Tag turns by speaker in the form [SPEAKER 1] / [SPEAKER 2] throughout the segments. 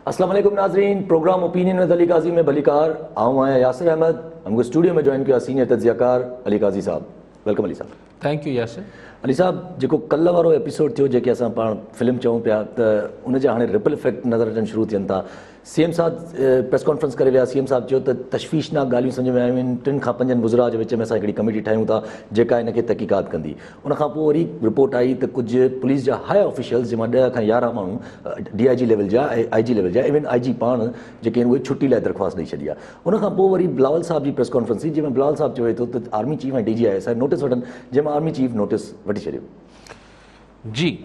[SPEAKER 1] अस्सलाम वालेकुम नाज़रीन, programme opinion with Ali Qazi में भलीकार आऊँ आया यासिर अहमद। हमको स्टूडियो में ज्वाइन किया सीनियर तज्ज़ियाकार Ali Qazi sahab. Welcome Ali sahab.
[SPEAKER 2] Thank you Yasir.
[SPEAKER 1] Ali sahab, जेको कल्ह वारो एपिसोड थियो, जेके असां पाण फिल्म चऊं पिया, त उनजा हाणे रिपल इफेक्ट नज़र अचणु शुरू थियनि था। सीएम साहब प्रेस कॉन्फ्रेंस करे विया। सीएम साहब चयो त तशवीशनाक ॻाल्हियूं सम्झ में आयूं आहिनि। 3 खां 5 मुज़रा जे विच में असां हिकिड़ी कमेटी ठाहियूं था जेका हिनखे तहक़ीक़ात कंदी। उनखां पोइ वरी रिपोर्ट आई त कुझु पुलिस जा हाई ऑफिशियल्स, जंहिंमां 10 खां 11 माण्हू DIG लेवल जा, IG लेवल जा, इवन IG पाण जेके आहिनि उहे छुट्टी लाइ दरख़्वास्त ॾेई छॾी आहे। उनखां पोइ वरी बिलावल साहब जी प्रेस कॉन्फ्रेंस थी, जंहिंमें बिलावल साहब चवे थो त आर्मी चीफ ऐं DG ISI नोटिस वठनि, जंहिंमां आर्मी चीफ नोटिस वठी छॾियो।
[SPEAKER 2] जी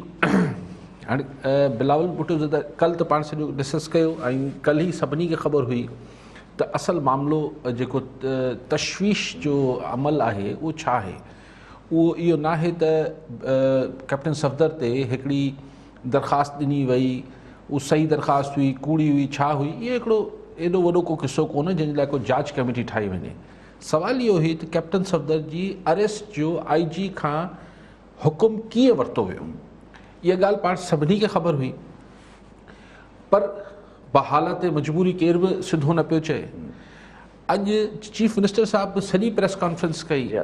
[SPEAKER 2] हाणे बिलावल भुट्टो कल्ह त पाण सॼो डिस्कस कयो ऐं कल्ह ई सभिनी खे ख़बर हुई त असल मामिलो जेको तशवीश जो अमल आहे उहो छा आहे। उहो इहो न आहे त कैप्टन सफ़दर ते हिकिड़ी दरख़्वास्त ॾिनी वई, उहा सही दरख़्वास्त हुई, कूड़ी हुई, छा हुई, इहो हिकिड़ो एॾो वॾो को किसो कोन्हे जंहिंजे लाइ को जांच कमेटी ठाही वञे। सवाल इहो हुई त कैप्टन सफ़दर जी अरेस्ट जो IG खां हुकुम कीअं वरितो वियो। इहा ॻाल्हि पाण सभिनी खे ख़बर हुई, पर बहालत मजबूरी केरु बि सिधो न पियो चए। अॼु चीफ मिनिस्टर साहब बि सॼी प्रेस कॉन्फ्रेंस कई,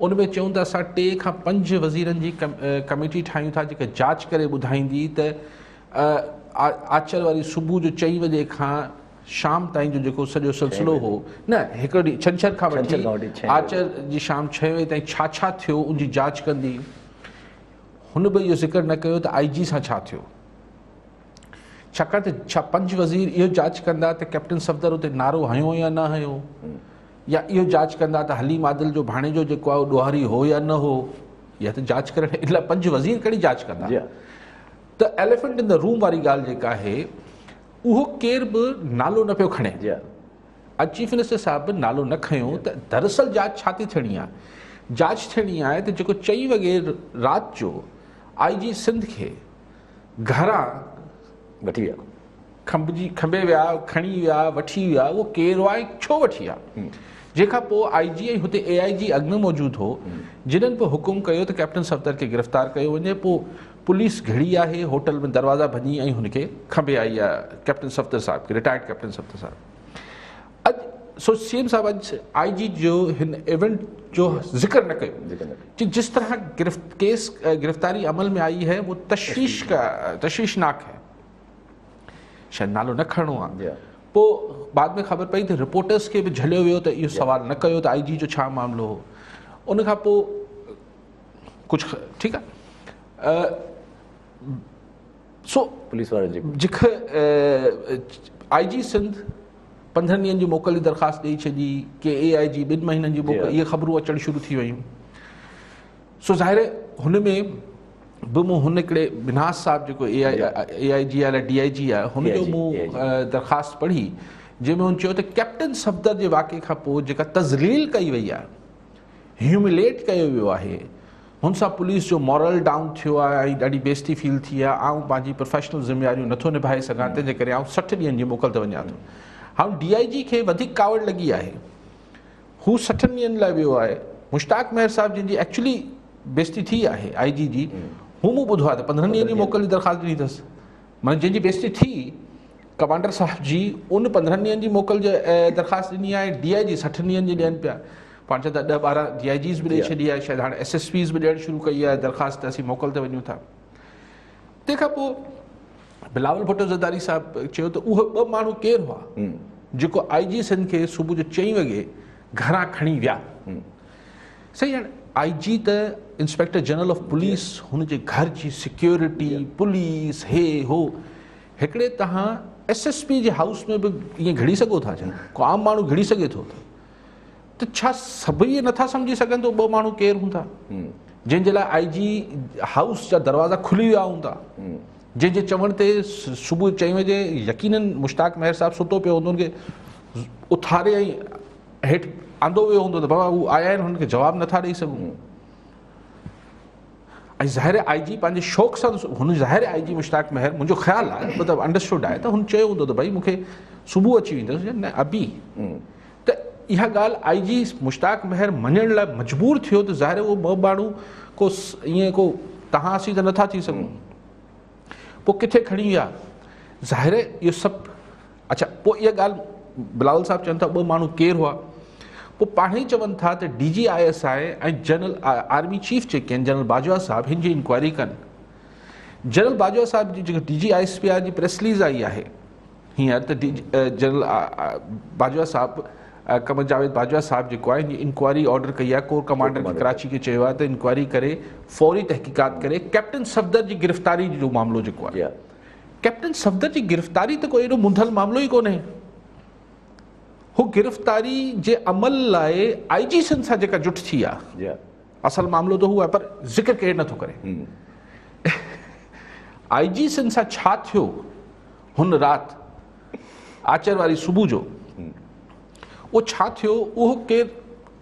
[SPEAKER 2] उन में चयूं त असां 3 खां 5 वज़ीरनि जी कमेटी ठाहियूं था जेके जांच करे ॿुधाईंदी त आचर वारी सुबुह जो 4 बजे खां शाम ताईं जो जेको सॼो सिलसिलो हो, न हिकिड़ो ॾींहुं छंछरु खां वठी आचर जी शाम 6 बजे ताईं छा छा थियो उनजी जांच कंदी। हुन बि इहो ज़िक्र न कयो त IG सां छा थियो, छाकाणि त छा 5 वज़ीर इहो जांच कंदा त कैप्टन सफ़दर उते नारो हयो या न हयो, या इहो जांच कंदा त हलीम आदिल जो भाणेजो जेको आहे उहो ॾोहारी हो या न हो। इहा त जांच करण इलाही 5 वज़ीर कहिड़ी जांच कंदा। त एलिफेंट इन द रूम वारी ॻाल्हि जेका आहे उहो केरु बि नालो न पियो खणे। अॼु चीफ मिनिस्टर साहब बि नालो न खयो त दरअसल जांच छा थी थियणी आहे। जांच थियणी आहे त जेको 4 वॻे राति जो IG सिंध खे घरां
[SPEAKER 1] वठी विया,
[SPEAKER 2] खंबे विया, खणी विया, वठी विया, उहो केरु आहे, छो वठी विया। जंहिंखां पोइ IG ऐं हुते AIG अॻु में मौजूदु हो, जिन्हनि पोइ हुकुम कयो त कैप्टन सफ़दर खे गिरफ़्तार कयो वञे। पोइ पुलिस घिड़ी आहे, होटल में दरवाज़ा भञी ऐं हुनखे खंबे आई आहे कैप्टन सफ़दर साहब खे, रिटायर्ड कैप्टन सफ़दर साहब। अॼु CM साहब अॼु IG जो हिन इवेंट जो जिक्र न कयो कि जिस तरह गिरफ्तारी अमल में आई है वो तशवीशनाक है, शायद नालो न खणो आहे। पोइ बाद में ख़बर पई त रिपोर्टर्स खे बि झलियो वियो त इहो सवाल न कयो त IG जो छा मामिलो हो। उन खां पोइ कुझु ठीकु आहे। सो
[SPEAKER 1] पुलिस वारनि
[SPEAKER 2] जेके IG सिंध 15 ॾींहंनि जी मोकल जी दरख़्वास्त ॾेई छॾी, के AIG 2 महीननि जी मोकल, इहे ख़बरूं अचणु शुरू थी वयूं। सो ज़ाहिर हुन में बि मूं हुन हिकिड़े मिनहास साहब जेको AIG आहे DIG आहे, हुनजो मूं दरख़्वास्त पढ़ी, जंहिंमें हुन चयो त कैप्टन सफ़दर जे वाक़े खां पोइ जेका तज़लील कई वई आहे, ह्यूमिलेट कयो वियो आहे, हुन सां पुलिस जो मॉरल डाउन थियो आहे ऐं ॾाढी बेइज़ती फील थी आहे। आउं पंहिंजी प्रोफेशनल ज़िम्मेवारियूं नथो निभाए सघां, तंहिंजे करे आउं 60 ॾींहंनि जी मोकल ते वञा थो। हाणे DIG खे वधीक कावड़ लॻी आहे, हू 60 ॾींहंनि लाइ वियो आहे। मुश्ताक मेहर साहब जंहिंजी एक्चुअली बेइज़ती थी आहे IG जी, हू मूं ॿुधो आहे त 15 ॾींहंनि जी मोकल जी दरख़्वास्त ॾिनी अथसि। माना जंहिंजी बेइज़ती थी कमांडर साहब जी, उन 15 ॾींहंनि जी मोकल जो दरख़्वास्त ॾिनी आहे। DIG 60 ॾींहंनि जी ॾियनि पिया। पाण चवंदा 10-12 DIGs बि ॾेई छॾी आहे, शायदि हाणे SSPs बि ॾियणु शुरू कई आहे दरख़्वास्त त असीं मोकल ते वञूं था। तंहिंखां पोइ बिलावल भुट्टो ज़रदारी साहब चयो त उहे 2 माण्हू केरु हुआ जेको IG सिंध खे सुबुह जो 4 वॻे घरां खणी विया। सही आहे, IG त इंस्पेक्टर जनरल ऑफ पुलिस, हुनजे घर जी सिक्योरिटी, पुलिस, हे हो। हिकिड़े तव्हां SSP जे हाउस में बि ईअं घिड़ी सघो था, को आम माण्हू घिड़ी सघे थो त छा सभई इहे नथा सम्झी सघनि त 2 माण्हू केरु हूंदा जंहिंजे लाइ IG हाउस जा दरवाज़ा खुली विया हूंदा, जंहिंजे चवण ते सुबुह 4 बजे यकीनन मुश्ताक मेहर साहब सुतो पियो हूंदो, हुनखे उथारे ऐं हेठि आंदो वियो हूंदो त बाबा हू आया आहिनि, हुनखे जवाबु नथा ॾेई सघूं। ऐं ज़ाहिर IG पंहिंजे शौक़ सां, हुन ज़ाहिर IG मुश्ताक मेहर, मुंहिंजो ख़्यालु आहे, मतिलबु अंडरस्टूड आहे त हुन चयो हूंदो त भई मूंखे सुबुह अची वेंदुसि, न अभी। त इहा ॻाल्हि IG मुश्ताक मेहर मञण लाइ मजबूर थियो त ज़ाहिर उहो 2 माण्हू को ईअं को तव्हां असीं त नथा थी सघूं। पोइ किथे खणी विया ज़ाहिर आहे इहो सभु अच्छा पोइ इहा ॻाल्हि बिलावल साहिबु चवनि था 2 माण्हू केरु हुआ, पोइ पाण ई चवनि था त DGISI ऐं जनरल आर्मी चीफ जेके आहिनि जनरल बाजवा साहिबु हिन जी इंक्वायरी कनि। जनरल बाजवा साहिब जी जेका DGISPR जी प्रेस रिलीज़ आई आहे हींअर त जनरल बाजवा साहिबु कमर जावेद बाजवा साहिबु जेको आहे इंक्वायरी ऑर्डर कई आहे कोर कमांडर खे कराची खे चयो आहे त इंक्वायरी करे फौरी तहक़ीक़ात करे कैप्टन सफदर जी गिरफ़्तारी जो मामिलो जेको आहे कैप्टन सफदर जी गिरफ़्तारी त कोई एॾो मुंधल मामिलो ई कोन्हे। हू गिरफ़्तारी जे अमल लाइ IG सिंध सां जेका जुट थी आहे असल मामिलो त हू आहे पर ज़िक्र केरु नथो करे। IG सिंध सां छा थियो हुन राति आचर वारी सुबुह जो उहो छा थियो उहो केरु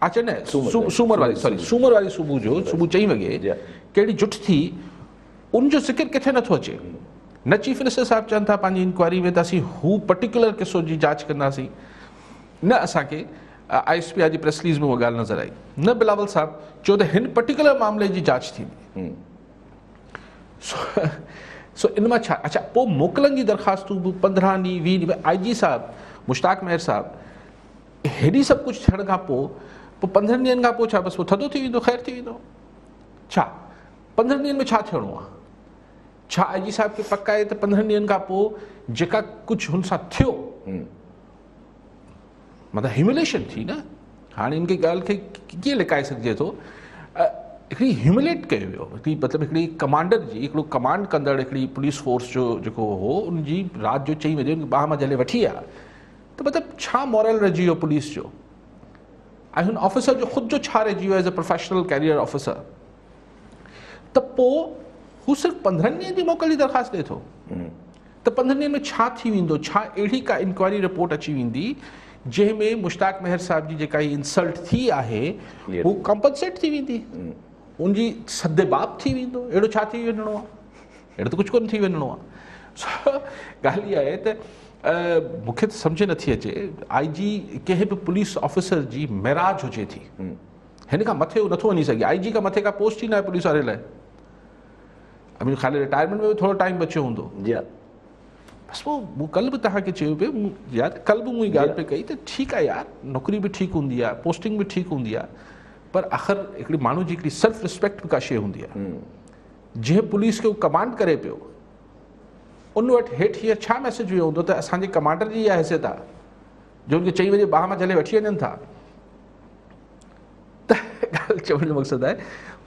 [SPEAKER 2] आचर न सूमर वारी सुबुह जो सुबुह 4 वॻे कहिड़ी जुट थी उनजो ज़िक्र किथे नथो अचे। न चीफ मिनिस्टर साहिबु चवनि था पंहिंजी इंक्वायरी में त असीं हू पर्टिकुलर किसो जी जांच कंदासीं, न असांखे ISPR जी प्रेस रिलीज़ में उहा ॻाल्हि नज़र आई, न बिलावल साहिबु चयो त हिन पर्टिकुलर मामले जी जांच थींदी। सो इन मां छा अच्छा पोइ मोकलनि जी दरख़्वास्तूं बि 15 ॾींहं 20 ॾींहं IG साहिबु मुश्ताक मेहर साहिबु हेॾी सभु कुझु थियण खां पोइ 15 ॾींहंनि खां पोइ छा बसि पोइ थधो थी वेंदो ख़ैरु थी वेंदो छा 15 ॾींहंनि में छा थियणो आहे? छा IG साहिब खे पक आहे त 15 ॾींहंनि खां पोइ जेका कुझु हुन सां थियो मतिलबु ह्यूमिलेशन थी न हाणे हिनखे ॻाल्हि खे कीअं लिकाए सघिजे थो हिकिड़ी ह्यूमिलेट कयो वियो हिकिड़ी मतिलबु हिकिड़ी कमांडर जी हिकिड़ो कमांड कंदड़ हिकिड़ी पुलिस फोर्स जो जेको हो उनजी राति जो 4 वॼे बाहि मां जले वठी आया त मतिलबु छा मॉरल रहिजी वियो पुलिस जो ऐं हुन ऑफिसर जो ख़ुदि जो छा रहिजी वियो as a professional career officer त पोइ हू सिर्फ़ु 15 ॾींहंनि जी मोकल जी दरख़्वास्त ॾिए थो त 15 ॾींहंनि में छा थी वेंदो छा अहिड़ी का इंक्वायरी रिपोर्ट अची वेंदी जंहिंमें मुश्ताक मेहर साहिब जी जेका इंसल्ट थी आहे हू कॉम्पनसेट थी वेंदी उनजी सदेबाब थी वेंदो अहिड़ो छा थी वञिणो आहे अहिड़ो त कुझु कोन थी वञिणो आहे। ॻाल्हि इहा आहे त मूंखे त सम्झ नथी अचे IG कंहिं बि पुलिस ऑफिसर जी मेराज हुजे थी हिन खां मथे नथो वञी सघे IG खां मथे का पोस्ट ई न आहे पुलिस वारे लाइ ख़ाली रिटायरमेंट में बि थोरो टाइम बचियो हूंदो बसि पोइ मूं कल्ह बि तव्हांखे चयो पियो यार कल्ह बि मूं ॻाल्हि पे कई त ठीकु आहे यार नौकिरी बि ठीकु हूंदी आहे पोस्टिंग बि ठीकु हूंदी आहे पर आख़िर हिकिड़ी माण्हू जी हिकिड़ी सेल्फ रिस्पेक्ट बि का शइ हूंदी आहे जंहिं पुलिस खे उहो कमांड करे पियो उन वटि हेठि हीअ छा मैसेज वियो हूंदो त असांजे कमांडर जी इहा हैसियत आहे जो उनखे 4 वॼे बाहि मां जले वठी वञनि था त ॻाल्हि चवण जो मक़सदु आहे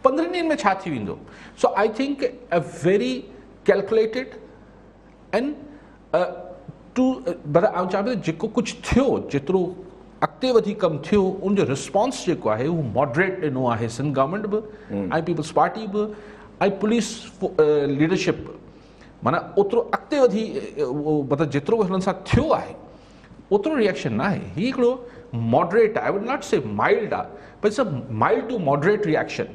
[SPEAKER 2] 15 ॾींहंनि में छा थी वेंदो। So I think a very calculated and to पर आउं चवां पियो जेको कुझु थियो जेतिरो अॻिते वधी कमु थियो उनजो रिस्पॉन्स जेको आहे उहो मॉडरेट ॾिनो आहे सिंध गवर्नमेंट बि ऐं पीपल्स पार्टी बि ऐं पुलिस लीडरशिप बि माना ओतिरो अॻिते वधी मतिलबु जेतिरो हुननि सां थियो आहे ओतिरो रिएक्शन न आहे हीउ हिकिड़ो मॉडरेट आहे I would not say mild आहे पर it's a mild to moderate reaction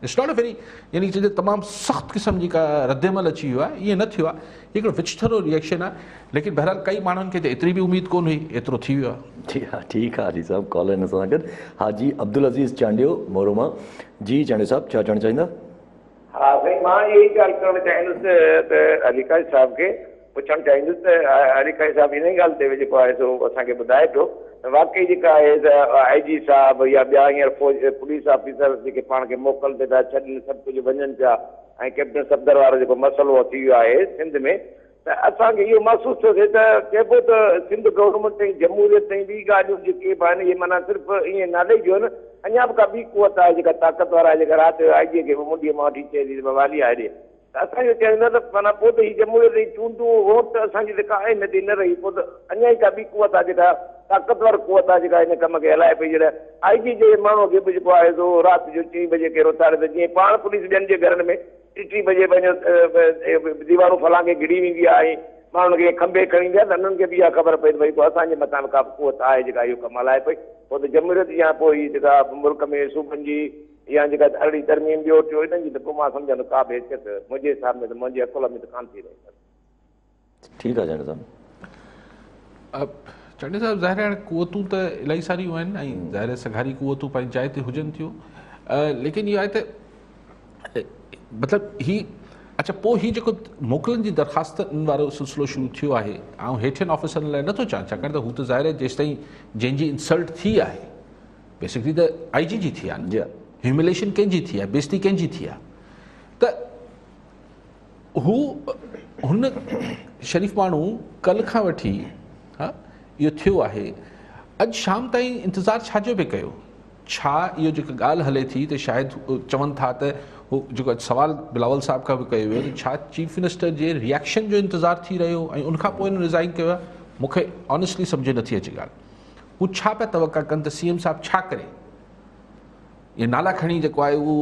[SPEAKER 2] it's not a very यानी चइजे तमामु सख़्तु क़िस्म जी का रद्दमल अची वियो आहे ईअं न थियो आहे हिकिड़ो विचथरो रिएक्शन आहे लेकिन बहरहाल कई माण्हुनि खे त एतिरी बि उमेद कोन हुई एतिरो थी वियो आहे।
[SPEAKER 1] ठीकु आहे हाजी साहिबु कॉल हिन सां गॾु हाजी अब्दुल अज़ीज़ चांडियो मोरोमा जी चांडियो साहिबु छा चवणु चाहींदा?
[SPEAKER 3] हा साईं मां इहा ई ॻाल्हि करणु चाहींदुसि त अलीकाई साहिब खे पुछणु चाहींदुसि त अलीकाई साहिबु इन ई ॻाल्हि ते जेको आहे सो असांखे ॿुधाए पियो त वाक़ई जेका आहे IG साहिबु या ॿिया हींअर पुलिस ऑफिसर जेके पाण खे मोकल ते था छॾनि सभु कुझु वञनि पिया ऐं कैप्टन सफदर वारो जेको मसइलो थी वियो आहे सिंध में त असांखे इहो महसूसु थो थिए त चइबो त सिंध गवर्नमेंट ताईं जमहूरियत ताईं ॿी ॻाल्हियूं जेके बि आहिनि इहे माना सिर्फ़ु ईअं नाले जो आहिनि अञा बि का ॿी कुवत आहे जेका ताक़तवर आहे जेका राति जो IG खे मुंडीअ मां वठी चए थी वाली आहे ॾे त असांजो चवंदा त माना पोइ त हीअ जमहूरियत जी चूंडूं वोट त असांजी जेका आहे नथी न रही पोइ त अञा ई का ॿी कुवत आहे जेका ताक़तवर कुवत आहे जेका हिन कम खे हलाए पई जॾहिं IG जे माण्हूअ खे बि जेको आहे सो राति जो 4 वॼे कहिड़ो उथारे त जीअं पाण पुलिस ॿियनि जे घरनि में 3 वॼे पंहिंजो दीवारूं फलांगे घिड़ी वेंदी आहे माण्हुनि खे खंभे खणी ईंदी आहे त उन्हनि खे बि इहा ख़बर पए त भई पोइ असांजे मथां का कुवत आहे जेका इहो कमु हलाए पई पोइ त जमहूरियत या पोइ हीअ जेका मुल्क में सूबनि जी या जेका अहिड़ी तरमीम ॿियो थियो हिननि जी त पोइ मां सम्झा का बि हैसियत मुंहिंजे हिसाब में त मुंहिंजे अकुल में त कान थी रही।
[SPEAKER 1] ठीकु आहे चांडियो साहिबु
[SPEAKER 2] चांडियो साहिबु ज़ाहिर हाणे कुवतूं त इलाही सारियूं आहिनि ऐं ज़ाहिर सघारी कुवतूं पंहिंजी जाइ ते हुजनि थियूं लेकिन इहो आहे त मतिलबु ही अच्छा, पोइ हीउ जेको मोकलनि जी दरख़्वास्तनि वारो सिलसिलो शुरू थियो आहे, ऐं हेठियनि ऑफिसरनि लाइ नथो चाहियां, छाकाणि त हू त ज़ाहिर आहे जेसि ताईं जंहिंजी इंसल्ट थी आहे, बेसिकली त IG जी थी आहे न, ह्यूमिलेशन कंहिंजी थी आहे, बेइज़ती कंहिंजी थी आहे, त हू हुन शरीफ़ माण्हू कल्ह खां वठी हा इहो थियो आहे, अॼु शाम ताईं इंतज़ारु छाजो पियो कयो? छा इहो जेका ॻाल्हि हले थी त शायदि चवनि था त हू जेको सुवाल बिलावल साहब खां बि कयो वियो, छा चीफ मिनिस्टर जे रिएक्शन जो इंतज़ारु थी रहियो ऐं उनखां पोइ हिन रिज़ाइन कयो आहे? मूंखे ऑनेस्टली सम्झ नथी अचे ॻाल्हि। हू छा पिया तवका कनि त CM साहब छा करे? इहे नाला खणी जेको आहे उहो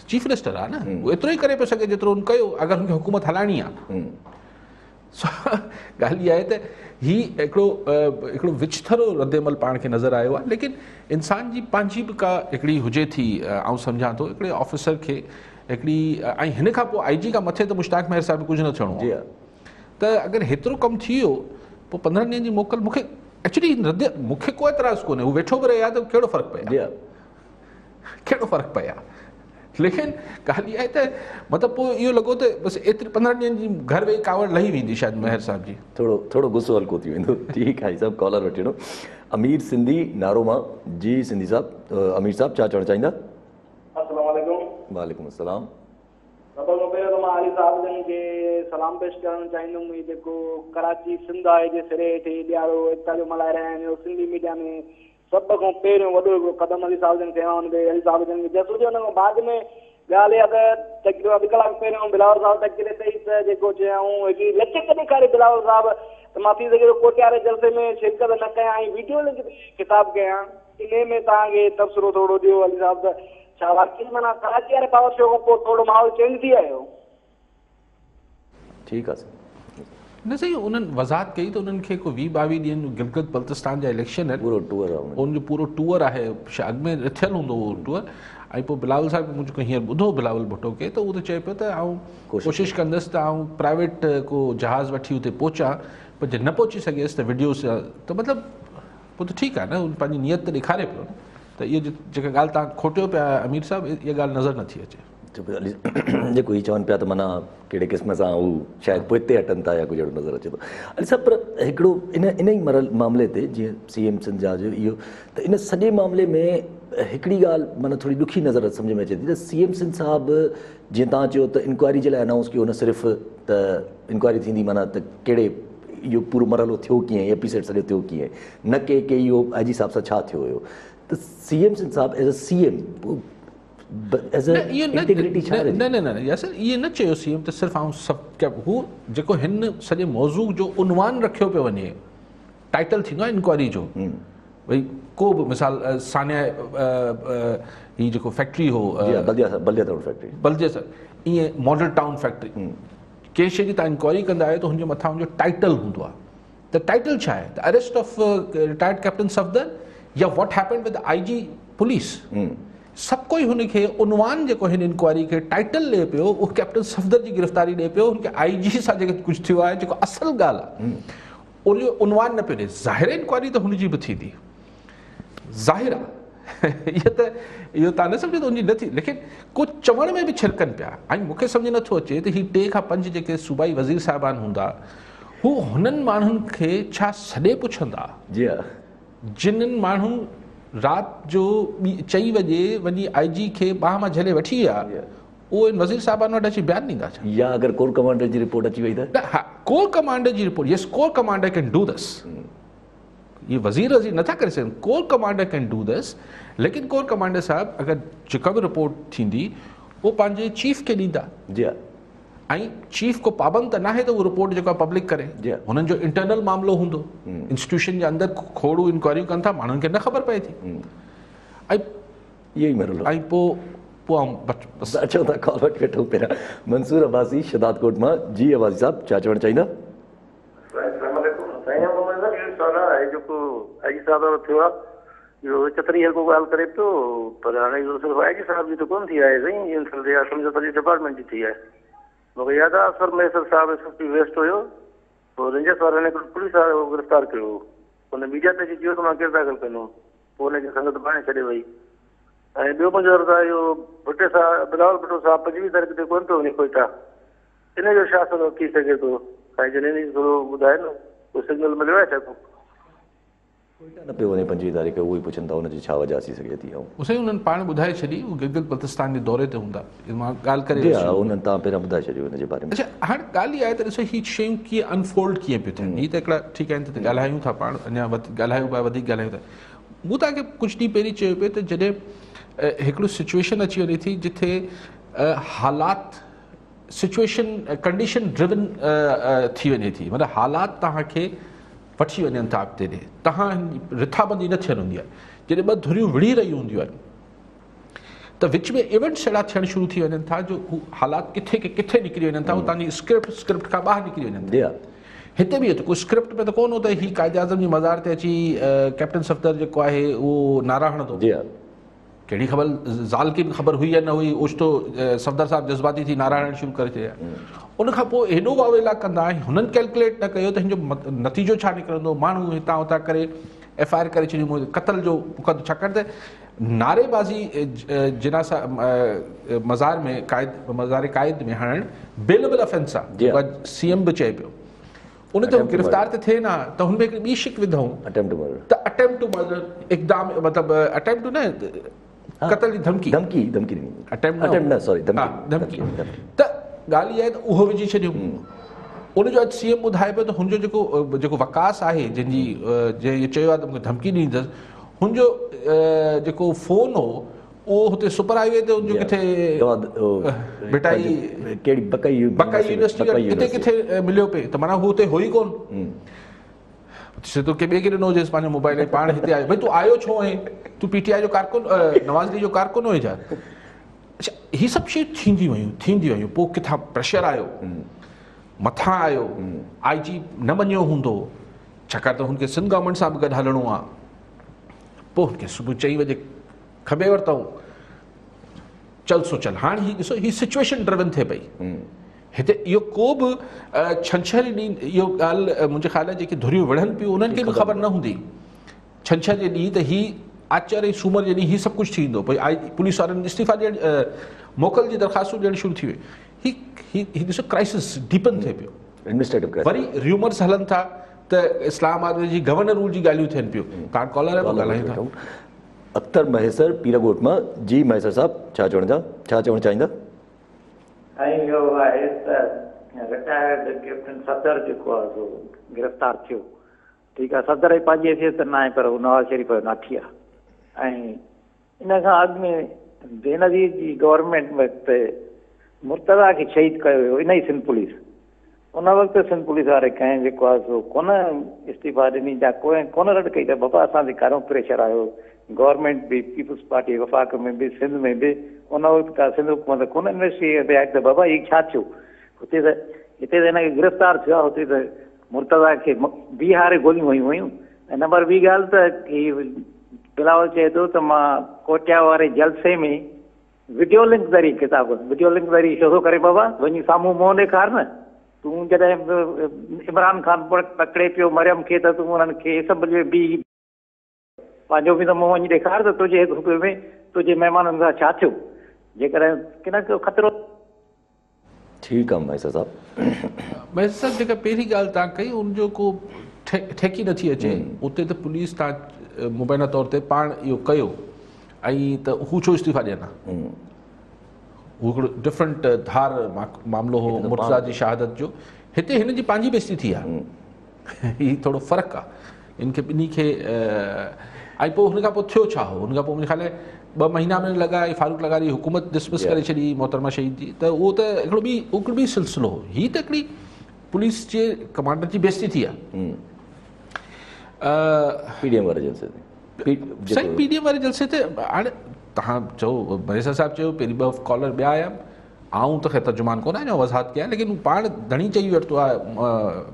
[SPEAKER 2] चीफ मिनिस्टर आहे न, उहो एतिरो ई करे पियो सघे जेतिरो उन कयो, अगरि हुनखे हुकूमत हलाइणी आहे। ॻाल्हि इहा आहे त हीउ हिकिड़ो विचथरो रद्देमल पाण खे नज़र आयो आहे, लेकिन इंसान जी पंहिंजी बि का हिकिड़ी हुजे थी, ऐं सम्झां थो हिकिड़े ऑफिसर खे हिकिड़ी, ऐं हिन खां पोइ IG खां मथे त मुश्ताक मेहर साहब कुझु न थियणो आहे, त अगरि हेतिरो कमु थी वियो पोइ 15 ॾींहंनि जी मोकल, मूंखे एक्चुअली मूंखे को एतिराज़ु कोन्हे, हू वेठो बि रहे आहे त कहिड़ो फ़र्क़ु पए आहे, कहिड़ो फ़र्क़ु पए आहे। लेकिन ॻाल्हि इहा आहे त मतिलबु पोइ इहो लॻो त बसि एतिरी 15 ॾींहंनि जी घर वेही कावड़ लही वेंदी शायदि मेहर साहब जी,
[SPEAKER 1] थोरो गुस्सो हल्को थी वेंदो। ठीकु आहे साहब, कॉलर वठी वठो। अमीर सिंधी नारोमा जी। सिंधी साहब, अमीर साहब छा चवणु चाहींदा?
[SPEAKER 4] अस्सलाम वालेकुम।
[SPEAKER 1] वालेकुम अस्सलाम।
[SPEAKER 4] सभु खां पहिरियों त मां अली साहब जन खे सलाम पेश करणु चाहींदुमि। जेको कराची सिंध आहे जे सिरे हेठि ॾियारो हितां जो मल्हाए रहिया आहिनि, सिंधी मीडिया में सभ खां पहिरियों वॾो हिकिड़ो क़दम अली साहब जन खयो आहे। अली साहब जन खे जसो हुन खां बाद में ॻाल्हि इहा त अधु कलाक पहिरियों बिलावल साहब तकरीर अथई त जेको चयऊं हिकिड़ी लचक ॾेखारे बिलावल साहब त मां थी सघे थो कोटियारे जलसे में शिरकत न कयां ऐं वीडियो किताब कयां, इन में तव्हांखे तबसरो थोरो ॾियो अली साहब त छा वाकई माना कराची वारे पावर शो खां पोइ थोरो माहौल चेंज थी आयो?
[SPEAKER 1] ठीकु आहे
[SPEAKER 2] न सही, उन्हनि वज़ाहत कई त उन्हनि खे को 20-22 ॾींहंनि गिलगित बल्तिस्तान जा इलेक्शन आहिनि,
[SPEAKER 1] पूरो टूर आहे,
[SPEAKER 2] उनजो पूरो टूर आहे, अॻु में थियलु हूंदो उहो टूर। ऐं पोइ बिलावल साहब मूं जेको हींअर ॿुधो बिलावल भुट्टो खे, त उहो त चए पियो त आउं कोशिशि कंदुसि त आउं प्राइवेट को जहाज़ वठी हुते पहुचां, पर जे न पहुची सघियसि त वीडियोस त मतिलबु पोइ त ठीकु आहे न, उन पंहिंजी नियत त ॾेखारे पियो न। त इहो जेका ॻाल्हि तव्हां खोटियो पिया अमीर साहब, इहा ॻाल्हि नज़र नथी अचे।
[SPEAKER 1] जेको हीअ चवनि पिया त माना कहिड़े क़िस्म सां हू शायदि पोइ हिते हटनि था या कुझु अहिड़ो नज़र अचे थो। अली साहब, पर हिकिड़ो इन ई मामले ते जीअं CM सिंध जा जो इहो, त इन सॼे मामले में हिकिड़ी ॻाल्हि माना थोरी ॾुखी नज़र सम्झ में अचे थी त CM सिंध साहिबु जीअं तव्हां चयो त इंक्वायरी जे लाइ अनाउंस कयो, न सिर्फ़ु त इंक्वायरी थींदी माना त कहिड़े इहो पूरो मरहलो थियो कीअं, एपिसोड सॼो थियो कीअं, न के इहो IG साहब सां छा थियो हुयो, त CM सिंध साहब एज़ अ CM इंटीग्रिटी छा?
[SPEAKER 2] न यासर इहे न चयो CM त सिर्फ़ु ऐं सभु हू जेको हिन सॼे मौज़ू जो उनवान रखियो पियो वञे, टाइटल थींदो आहे इंक्वायरी जो, भई को बि मिसाल सानिया हीअ जेको फैक्ट्री हो
[SPEAKER 1] बल्दिया टाउन फैक्ट्री,
[SPEAKER 2] ईअं मॉडल टाउन फैक्ट्री, कंहिं शइ जी तव्हां इंक्वायरी कंदा आहियो त हुनजे मथां हुनजो टाइटल हूंदो आहे। त टाइटल छा आहे? The arrest of retired captain Safdar या what happened with IG police. सभु कोई हुनखे उनवान जेको हिन इंक्वायरी खे टाइटल ॾिए पियो, उहो कैप्टन सफदर जी गिरफ़्तारी ॾिए पियो, हुनखे IG सां जेको कुझु थियो आहे, जेको असल ॻाल्हि आहे उनजो उनवान न पियो ॾिए। ज़ाहिर इंक्वायरी त हुनजी बि थींदी, ज़ाहिर आहे इहो तव्हां न सम्झो त उनजी न थी, लेकिन कुझु चवण में बि छिरकनि पिया। ऐं मूंखे सम्झ नथो अचे त हीअ 2 खां 5 जेके सूबाई वज़ीर साहिबान हूंदा, हू हुननि माण्हुनि खे छा सॾे पुछंदा जिन्हनि माण्हुनि राति जो 4 बजे वञी IG खे ॿाह मां झले वठी विया, उहो वज़ीर साहिबान वटि अची बयानु ॾींदा छा?
[SPEAKER 1] या अगरि कोर कमांडर जी रिपोर्ट अची वई त?
[SPEAKER 2] हा, कोर कमांडर जी report, yes, core commander can do this. ये वज़ीर नथा करे सघनि, core commander can do this. लेकिन कोर कमांडर साहब अगरि जेका बि रिपोर्ट थींदी उहो पंहिंजे चीफ खे ॾींदा, ऐं चीफ को पाबंद त न आहे त उहो रिपोर्ट जेको आहे पब्लिक करे, हुननि जो इंटरनल मामिलो हूंदो, इंस्टीट्यूशन जे अंदरि खोड़ू इंक्वायरियूं कनि था, माण्हुनि खे न ख़बर पए थी, ऐं
[SPEAKER 1] इहो ई मरलो।
[SPEAKER 2] ऐं पोइ
[SPEAKER 1] अचो था कॉल वटि वेठो पहिरियां मंसूर अब्बासी शदादकोट मां। जी अब्बासी साहब छा चवणु चाहींदा?
[SPEAKER 5] जेको IG साहब थियो आहे इहो 74 को ॻाल्हि करे पियो, पर हाणे इहो सिर्फ़ु IG साहब जी त कोन थी आहे साईं, सम्झो सॼी डिपार्टमेंट जी थी आहे। मूंखे यादि आहे असर मैसर साहब SSP वेस्ट हुयो, पोइ रेंजर्स वारनि हिकिड़ो पुलिस वारो गिरफ़्तार कयो, हुन मीडिया ते अची चयो त मां किरदार कंदुमि, पोइ हुनजी संगत बाणे छॾे वई। ऐं ॿियो मुंहिंजो अर्ज़ु आहे इहो भुटे साहब बिलावल भुट्टो साहिबु 25 तारीख़ ते कोन थो वञे कोयटा, इन जो छा सबबु थी सघे थो? साईं जन थोरो ॿुधाए न, कोई सिग्नल मिलियो आहे छा को?
[SPEAKER 1] कोयटा न पियो वञे 25 तारीख़, उहो ई पुछनि था हुनजी छा वजह थी सघे थी। ऐं
[SPEAKER 2] उसे उन्हनि पाण ॿुधाए छॾी, उहो गिलगित बल्तिस्तान जे दौरे ते हूंदा, मां ॻाल्हि करे
[SPEAKER 1] जी हा, उन्हनि तव्हां पहिरियां ॿुधाए छॾियो हुनजे बारे में।
[SPEAKER 2] अच्छा, हाणे ॻाल्हि इहा आहे त ॾिसो हीअ शयूं कीअं अनफोल्ड कीअं पियूं थियनि। हीअ त हिकिड़ा ठीकु आहिनि, त ॻाल्हायूं था पाण, अञा ॻाल्हायूं पिया, वधीक ॻाल्हायूं था। मूं तव्हांखे कुझु ॾींहं पहिरीं चयो पियो त जॾहिं हिकिड़ो सिचुएशन अची वञे थी जिथे हालात सिचुएशन कंडीशन ड्रिवन थी वञे थी, मतिलबु हालात तव्हांखे वठी वञनि था अॻिते ॾे, तव्हां रिथाबंदी न थियणु हूंदी आहे। जॾहिं ॿ धुरियूं विढ़ी रहियूं हूंदियूं आहिनि त विच में इवेंट्स अहिड़ा थियणु शुरू थी वञनि था जो हू हालात किथे निकिरी वञनि था, उहो तव्हांजी स्क्रिप्ट खां ॿाहिरि निकिरी वञनि था। हिते बि कोई स्क्रिप्ट में त कोन हो त हीअ कायदे आज़म जी मज़ार ते अची कैप्टन सफ़दर जेको आहे उहो नारा हणंदो। कहिड़ी ख़बर ज़ाल खे बि ख़बर हुई या न हुई, ओचितो सफ़दर साहिबु जज़्बाती थी नारा हणणु शुरू करे छॾिया। उनखां पोइ हेॾो वावेला कंदा, हुननि कैलकुलेट न कयो त हिनजो नतीजो छा निकिरंदो। माण्हू हितां हुतां करे FIR करे छॾियूं, क़तल जो मुक़दमो, छाकाणि त नारेबाज़ी जिना सां मज़ार में मज़ार क़ाइद में हणणु बेलेबल ऑफेंस आहे, CM बि चए पियो। उन ते गिरफ़्तार त थिए न, त हुन में हिकिड़ी ॿी शिक विधऊं त अटेम्प्ट टू मर्डर, इक़दाम मतिलबु अटेम्प्ट न, क़तल जी धमकी त ॻाल्हि इहा आहे त उहो विझी छॾियूं। उनजो अॼु CM ॿुधाए पियो त हुनजो जेको वकास आहे, जंहिं चयो आहे त मूंखे धमकी ॾींदुसि, हुनजो जेको फ़ोन हो उहो हुते सुपर हाईवे ते हुनजो किथे बकाई यूनिवर्सिटी किथे मिलियो पिए, त माना हू हुते हो ई कोन। सिधो के ॿिए खे ॾिनो हुजेसि पंहिंजो मोबाइल, पाण हिते आयो। भई तूं आयो छो आहीं? तूं PTI जो कारकुन, नवाज़ जो कारकुन हुई छा? अच्छा, हीअ सभु शयूं थींदी वयूं। पोइ किथां प्रेशर आयो, मथां आयो, IG न मञियो हूंदो, छाकाणि त हुनखे सिंध गवर्नमेंट सां बि गॾु हलणो आहे। पोइ हुनखे सुबुह 4 बजे खबे वरितऊं, चल सो चल। हाणे हीअ ॾिसो, हीअ सिचुएशन ड्रिवन थिए पई हिते। इहो को बि छंछरु ॾींहुं इहो ॻाल्हि मुंहिंजे ख़्याल आहे जेकी धुरियूं विढ़नि पियूं उन्हनि खे बि ख़बर न हूंदी छंछरु जे ॾींहुं त हीअ आचार्य सूमर जे ॾींहुं हीअ सभु कुझु थींदो। भई पुलिस वारनि इस्तीफ़ा ॾियणु, मोकल जी दरख़्वास्तूं ॾियणु शुरू थी वई। हीअ ॾिसो क्राइसिस डीपन थिए पियो। वरी र्यूमर्स हलनि था त इस्लामाबाद जी गवर्नर रूल जी ॻाल्हियूं थियनि पियूं। कार्ड कॉलर ॻाल्हायूं था।
[SPEAKER 1] अख्तर महेसर पीरागोट मां। जी महेसर साहब, छा चवणु चाहींदा?
[SPEAKER 6] ऐं इहो आहे त रिटायर्ड कैप्टन सफ़दर जेको आहे सो गिरफ़्तार थियो। ठीकु आहे, सफ़दर जी पंहिंजी हैसियत न आहे, पर नवाज़ शरीफ़ जो नाठी आहे। ऐं इन खां अॻु में बेनज़ीर जी गवर्नमेंट वक़्तु मुर्तज़ा खे शहीद कयो वियो, इन ई सिंध पुलिस। उन वक़्तु सिंध पुलिस वारे कंहिं जेको आहे सो कोन इस्तीफ़ा ॾिनी, या कोन रद्द कई त बाबा असांजे घणो प्रेशर आयो। गवर्नमेंट बि, पीपुल्स पार्टी वफ़ाक़ में बि, सिंध में बि उन वक़्तु का सिंध हुकूमत कोन इन्वेस्टिगेट आहे त बाबा हीअ छा थियो। हिते त हिनखे गिरफ़्तार थियो आहे, हुते त मुर्तज़ा खे बीहारे गोलियूं वयूं हुयूं। ऐं नंबर ॿी ॻाल्हि त बिलावल चए थो त मां कोटिया वारे जलसे में वीडियो लिंक ज़रिए वीडियो लिंक ज़रिए छो थो करे बाबा, वञी साम्हूं मुंहुं ॾेखार न। तूं जॾहिं इमरान खान पकड़े पियो मरियम खे, त तूं उन्हनि खे सभु बि पंहिंजो बि त मुंहुं वञी ॾेखार त तुंहिंजे हुकुम में तुंहिंजे महिमाननि सां छा थियो, जेकॾहिं किन को ख़तरो।
[SPEAKER 1] ठीकु आहे महेसर साहब।
[SPEAKER 2] महेसर साहब, जेका पहिरीं ॻाल्हि तव्हां कई उनजो को ठेकी नथी अचे। उते त पुलिस तव्हां मुबैना तौर ते पाण इहो कयो ऐं त हू छो इस्तीफ़ा ॾियनि? हू हिकिड़ो डिफरेंट धार मामिलो हो मुर्तज़ा जी शहादत जो। हिते हिन जी पंहिंजी बेइज़ती थी आहे। हीअ थोरो फ़र्क़ु आहे इनखे ॿिन्ही खे। ऐं पोइ हुन खां पोइ थियो छा हो? हुन खां पोइ मुंहिंजे ख़्याल 2 महीना में लॻा, फारूक लगारी हुकूमत डिसमिस करे छॾी मोहतरमा शहीद जी। त उहो त हिकिड़ो ॿी सिलसिलो हो। हीअ त हिकिड़ी पुलिस जे कमांडर जी बेइज़ती थी आहे।
[SPEAKER 1] PDM वारे जलसे ते,
[SPEAKER 2] साईं PDM वारे जलसे ते हाणे तव्हां चओ, महेसर साहिबु चयो पहिरीं 2 कॉलर ॿिया आया, आऊं त ख़ैर तर्जुमान कोन आहियां, वज़ाहत कया, लेकिन पाण धणी चई वरितो आहे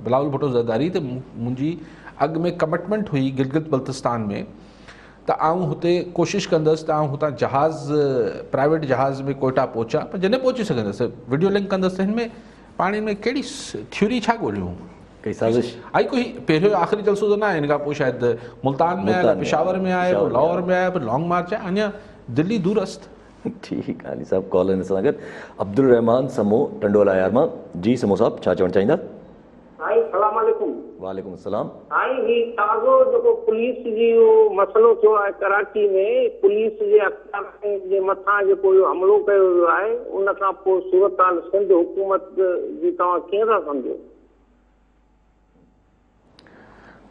[SPEAKER 2] बिलावल भुट्टो ज़रदारी त मुंहिंजी अॻु में कमिटमेंट हुई गिलगित बल्तिस्तान में त आऊं हुते कोशिशि कंदुसि त आऊं हुतां प्राइवेट जहाज़ में कोयटा पहुचा, पर जॾहिं पहुची सघंदुसि वीडियो लिंक कंदुसि। हिन में पाण में कहिड़ी थ्योरी छा ॻोल्हियूं?
[SPEAKER 1] कई साज़िश
[SPEAKER 2] आई कोई पहिरियों आख़िरी जलसो त न आहे, हिन खां पोइ शायदि मुल्तान में आहे, पेशावर में आहे, लाहौर में आहे, लॉन्ग मार्च आहे, अञा दिल्ली दूरस्थ।
[SPEAKER 1] ठीकु आहे अली साहब, कॉल हिन सां गॾु अब्दुल रहमान समो टंडोला यार मां। जी समो साहब, छा चवणु चाहींदा?
[SPEAKER 7] साईं सलाम अलैकुम।
[SPEAKER 1] वालेकुम सलाम।
[SPEAKER 7] साईं ही ताज़ो जेको पुलिस जी मसइलो थियो आहे कराची में, पुलिस जे अफ़सरनि जे मथां जेको इहो हमलो कयो वियो आहे, उन खां पोइ सूरत हाल सिंध हुकूमत जी तव्हां कीअं था सम्झो?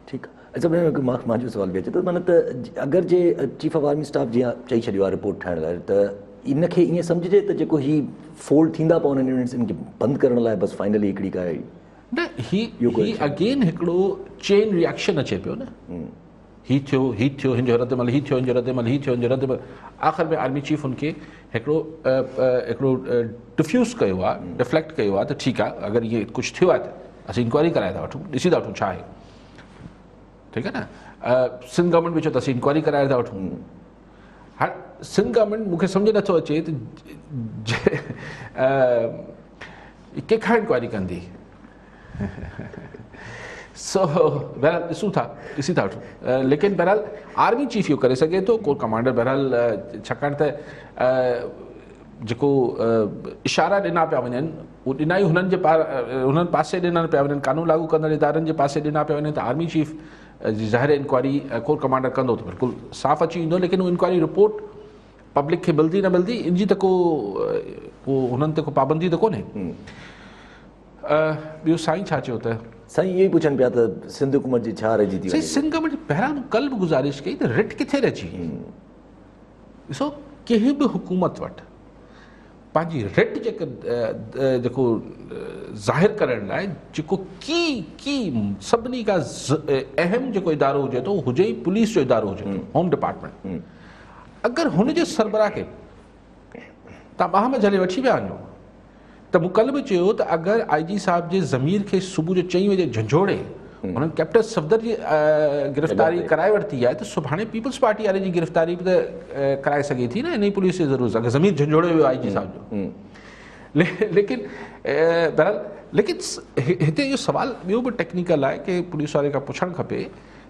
[SPEAKER 1] ठीकु आहे। अच्छा भेण, मुंहिंजो सुवाल बि अचे थो, माना त अगरि जे चीफ ऑफ आर्मी स्टाफ जीअं चई छॾियो आहे रिपोर्ट ठाहिण लाइ, त इनखे ईअं सम्झिजे त जेको ही फोल्ड थींदा पवनि यूनिट्स खे बंदि करण लाइ बसि फाइनली हिकिड़ी का
[SPEAKER 2] न ही अगेन हिकिड़ो चेन रिएक्शन अचे पियो न। ही थियो हिनजो रद्द महिल ही थियो, हिनजो रद्द महिल ही थियो, हिनजो रद्द महिल आख़िर में आर्मी चीफ हुनखे हिकिड़ो डिफ्यूज़ कयो आहे, डिफ्लेक्ट कयो आहे त ठीकु आहे, अगरि इहे कुझु थियो आहे त असीं इंक्वायरी कराए था वठूं, ॾिसी था वठूं छा आहे। ठीकु आहे न। सिंध गवर्नमेंट बि चयो त असीं इंक्वायरी कराए था वठूं। हाणे सिंध गवर्नमेंट मूंखे सम्झ नथो अचे त कंहिंखां इंक्वायरी कंदी। सो बहरहाल ॾिसी था वठूं, लेकिन बहरहाल आर्मी चीफ इहो करे सघे थो, कोर कमांडर बहरहाल, छाकाणि त जेको इशारा ॾिना पिया वञनि उहो ॾिना ई हुननि पासे ॾिना पिया वञनि, कानून लागू कंदड़ इदारनि जे पासे ॾिना पिया वञनि, त आर्मी चीफ जी ज़ाहिर इंक्वायरी कोर कमांडर कंदो त बिल्कुलु साफ़ अची वेंदो। लेकिन उहा इंक्वायरी रिपोर्ट पब्लिक खे मिलंदी न मिलंदी, इन जी त को हुननि ते को पाबंदी त कोन्हे। ॿियो साईं छा चयो? त
[SPEAKER 1] साईं इहो ई पुछनि पिया त सिंध हुकूमत जी छा रहिजी थी वञे?
[SPEAKER 2] सिंध गवर्नमेंट पहिरां कल्ह बि गुज़ारिश कई त रिट किथे रहिजी। ॾिसो, कंहिं बि हुकूमत वटि पंहिंजी रिट जेको ज़ाहिर करण लाइ जेको की सभिनी खां अहम जेको इदारो हुजे थो, हुजे ई पुलिस जो इदारो हुजे थो, होम डिपार्टमेंट। अगरि हुनजे सरबराह खे तव्हां ॿाह में झले वठी विया वञो, त मूं कल्ह बि चयो त अगरि IG साहिब जे ज़मीर खे सुबुह जो 4 बजे झंझोड़े उन्हनि कैप्टन सफदर जी गिरफ़्तारी कराए वरिती आहे, त सुभाणे पीपल्स पार्टी वारे जी गिरफ़्तारी बि त कराए सघे थी न इन पुलिस जी ज़रूरत, अगरि ज़मीर झंझोड़े वियो IG साहिब जो। लेकिन बहरहाल, लेकिन हिते इहो सुवाल ॿियो बि टेक्निकल आहे कि पुलिस वारे खां पुछणु खपे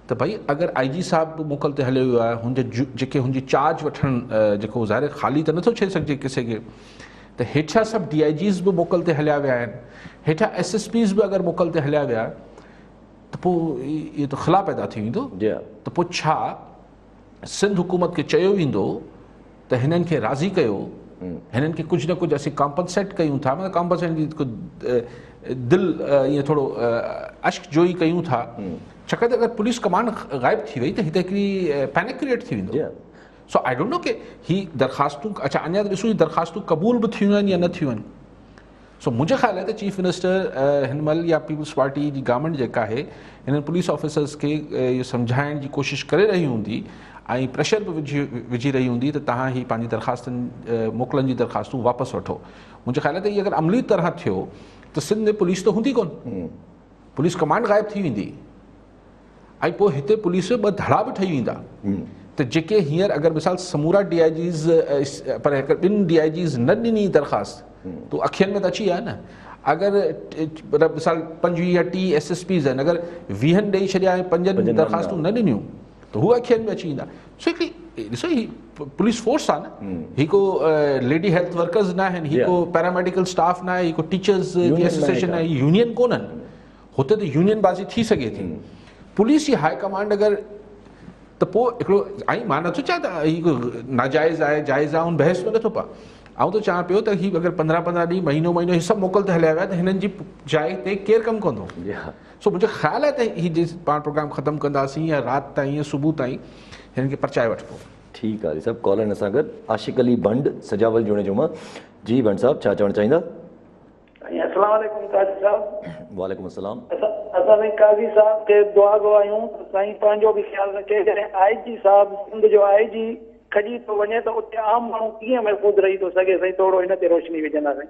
[SPEAKER 2] त भई अगरि IG साहिब मोकल ते हलियो वियो आहे, हुनजे जेके हुनजी चार्ज वठणु जेको ज़ाहिर ख़ाली त नथो छॾे सघिजे किसे खे, त हेठियां सभु DIGs बि मोकल ते हलिया विया आहिनि, हेठियां SSPs बि अगरि मोकल ते हलिया विया त पोइ इहो त ख़िला पैदा थी वेंदो। त पोइ छा सिंध हुकूमत खे चयो वेंदो त हिननि खे राज़ी कयो, हिननि खे कुझु न कुझु असीं कॉम्पनसेट कयूं था, मतिलबु कॉम्पनसेट जी दिलि ईअं थोरो अश्क जोई कयूं था, छाकाणि त अगरि पुलिस कमांड ग़ाइब थी वई त हिते हिकिड़ी पैनिक क्रिएट थी वेंदो। सो आई डोंट नो कि ही दरख़्वास्तूं, अच्छा अञा त ॾिसो ही दरख़्वास्तूं क़बूल बि थियूं आहिनि या न थियूं आहिनि। सो मुंहिंजे ख़्याल आहे त चीफ मिनिस्टर हिन महिल या पीपल्स पार्टी जी गवर्नमेंट जेका आहे, हिननि पुलिस ऑफिसर्स खे इहो सम्झाइण जी कोशिशि करे रही हूंदी ऐं प्रेशर बि विझी रही हूंदी त तव्हां ही पंहिंजी दरख़्वास्तनि मोकलनि जी दरख़्वास्तूं वापसि वठो। मुंहिंजे ख़्याल आहे त इहा अगरि अमली तरह थियो त सिंध में पुलिस त हूंदी कोन, पुलिस कमांड ग़ाइब थी वेंदी ऐं पोइ हिते पुलिस ॿ धड़ा बि ठही वेंदा। त जेके हींअर अगरि मिसाल समूरा DIGs पर ॿिनि DIGs न ॾिनी दरख़्वास्त त अखियुनि में त अची आहे न। अगरि मिसाल 25 या 30 SSPs आहिनि, अगरि 20 ॾेई छॾिया ऐं 5 दरख़्वास्तूं न ॾिनियूं त हू अखियुनि में अची वेंदा। सो हिकिड़ी ॾिसो ही पुलिस फोर्स आहे न, ही को लेडी हेल्थ वर्कर्स न आहिनि, ही को पैरामेडिकल स्टाफ न आहे, ही को टीचर्स जी एसोसिएशन आहे, यूनियन कोन्हनि। हुते त यूनियन बाज़ी थी सघे थी। पुलिस जी हाई कमांड अगरि त पोइ हिकिड़ो ऐं मां नथो चाहियां त हीउ नाजाइज़ आहे जाइज़ आहे, उन बहस में नथो पा। आउं त चाहियां पियो त हीउ अगरि 15-15 ॾींहं महीनो हीउ सभु मोकल ते हलिया विया त हिननि जी जाइ ते केरु कमु कंदो? सो मुंहिंजो ख़्यालु आहे त हीउ जे पाण प्रोग्राम ख़तमु कंदासीं या राति ताईं या सुबुह ताईं हिननि खे परचाए वठिबो।
[SPEAKER 1] ठीकु आहे सभु कॉल हिन सां गॾु आशिक़ अली भंड सजावल जुड़े जो मां। जी भंड साहब, छा चवणु चाहींदा?
[SPEAKER 4] अस्सलाम वालेकुम काज़ी साहब।
[SPEAKER 1] वालेकुम अस्सलाम।
[SPEAKER 4] असां काज़ी साहब खे दुआ घुरायूं त साईं पंहिंजो बि ख़्यालु रखे। जॾहिं IG साहब सिंध जो IG खॼी थो वञे त उते आम माण्हू कीअं महफ़ूज़ रही थो सघे? साईं थोरो हिन ते रोशनी विझंदा साईं।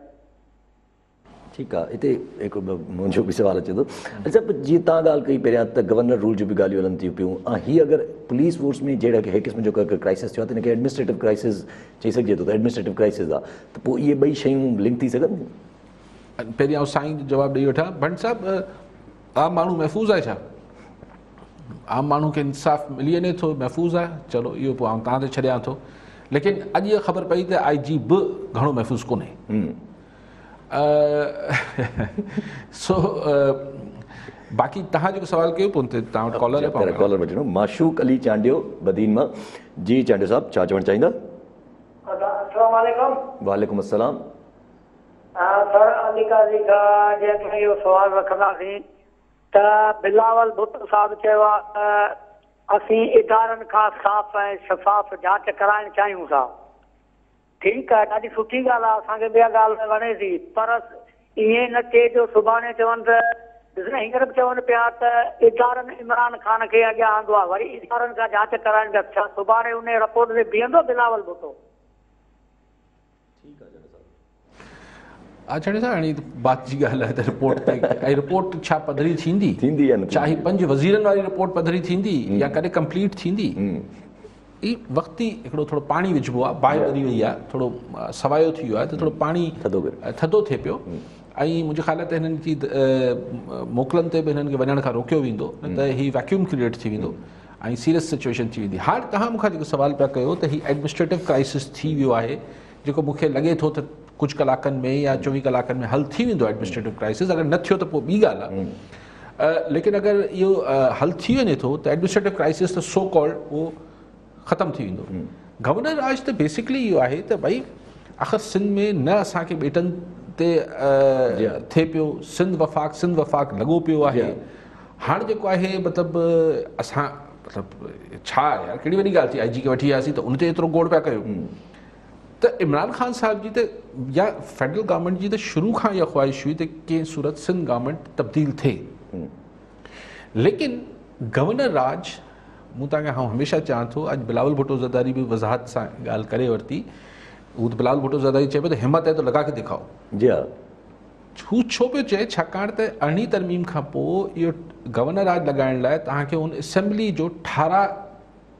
[SPEAKER 1] ठीकु आहे, हिते हिकिड़ो मुंहिंजो बि सुवालु अचे थो। अच्छा, जीअं तव्हां ॻाल्हि कई पहिरियां त गवर्नर रूल जो बि ॻाल्हियूं हलनि थियूं पियूं, ऐं हीअ अगरि पुलिस फोर्स में जहिड़ा कंहिं क़िस्म जो क्राइसिस थियो आहे त हिनखे एडमिनिस्ट्रेटिव क्राइसिस चई सघिजे थो, त एडमिनिस्ट्रेटिव क्राइसिस आहे, त पोइ इहे ॿई शयूं लिंक थी सघनि?
[SPEAKER 2] पहिरीं आउं साईं जो जवाबु ॾेई वठां। भंड साहिबु, आम माण्हू महफ़ूज़ आहे छा? आम माण्हू खे इंसाफ़ मिली वञे थो, महफ़ूज़ आहे? चलो इहो पोइ आउं तव्हां ते छॾियां थो। लेकिन अॼु इहा ख़बर पई त IG बि घणो महफ़ूज़ कोन्हे। सो बाक़ी तव्हां जेको सवाल कयो पोइ तव्हां वटि कॉलर
[SPEAKER 1] वठो। माशूक अली चांडियो बदीन मां। जी चांडियो साहब, छा चवणु चाहींदा?
[SPEAKER 8] अस्सलाम वालेकुम।
[SPEAKER 1] वालेकुम अस्सलाम।
[SPEAKER 8] सर अलिका जी खां जेका इहो सुवाल रखंदासीं त बिलावल भुट्टो साहब चयो आहे त असीं इदारनि खां साफ़ ऐं शफ़ाफ़ जांच कराइणु चाहियूं था। ठीकु आहे, ॾाढी सुठी ॻाल्हि आहे, असांखे ॿिया ॻाल्हि वणे थी, पर ईअं न थिए जो सुभाणे चवनि त हींअर बि चवनि पिया त इदारनि इमरान ख़ान खे अॻियां आंदो आहे, वरी इदारनि खां जांच कराइण जा छा सुभाणे उन रिपोर्ट में बीहंदो बिलावल भुट्टो?
[SPEAKER 2] चांडियो साहब, हाणे बात जी ॻाल्हि आहे त रिपोर्ट ते ऐं रिपोर्ट छा पधरी थींदी
[SPEAKER 1] या न,
[SPEAKER 2] चाहे 5 वज़ीरनि वारी रिपोर्ट पधरी थींदी या कॾहिं कंप्लीट थींदी, ई वक़्ती हिकिड़ो थोरो पाणी विझिबो आहे, बाहि ॿरी वई आहे, थोरो सवायो थी वियो आहे त थोरो पाणी थधो थिए पियो, ऐं मुंहिंजे ख़्याल त हिननि जी मोकलनि ते बि हिननि खे वञण खां रोकियो वेंदो, न त हीउ वैक्यूम क्रिएट थी वेंदो ऐं सीरियस सिचुएशन थी वेंदी। हाणे तव्हां मूंखां जेको सवाल पिया कयो त हीउ एडमिनिस्ट्रेटिव क्राइसिस थी वियो आहे, जेको मूंखे लॻे थो त कुझु कलाकनि में या 24 कलाकनि में हल थी वेंदो एडमिनिस्ट्रेटिव क्राइसिस, अगरि न थियो त पोइ ॿी ॻाल्हि आहे, लेकिन अगरि इहो हल थी वञे थो त एडमिनिस्ट्रेटिव क्राइसिस त सो कॉल्ड उहो ख़तमु थी वेंदो। गवर्नर राज त बेसिकली इहो आहे त भई आख़िर सिंध में न असांखे ॿेटनि ते थिए पियो, सिंध वफ़ाक़ लॻो पियो आहे। हाणे जेको आहे मतिलबु असां मतिलबु छा यार कहिड़ी वॾी ॻाल्हि थी, IG खे वठी वियासीं त उन ते एतिरो गोड़ पिया कयूं, त इमरान ख़ान साहब जी त या फेडरल गवर्नमेंट जी त शुरू खां इहा ख़्वाहिश हुई त कंहिं सूरत सिंध गवर्नमेंट तब्दील थिए, लेकिन गवर्नर राज मूं तव्हांखे हमेशह चवां थो, अॼु बिलावल भुट्टो ज़रदारी बि वज़ाहत सां ॻाल्हि करे वरिती, हू त बिलावल भुट्टो ज़रदारी चए पियो त हिम्मत है तो लगा के दिखाओ।
[SPEAKER 1] जी हा,
[SPEAKER 2] हू छो पियो चए, छाकाणि त 18वीं तरमीम खां पोइ इहो गवर्नर राज लॻाइण लाइ तव्हांखे हुन असेंबली जो 18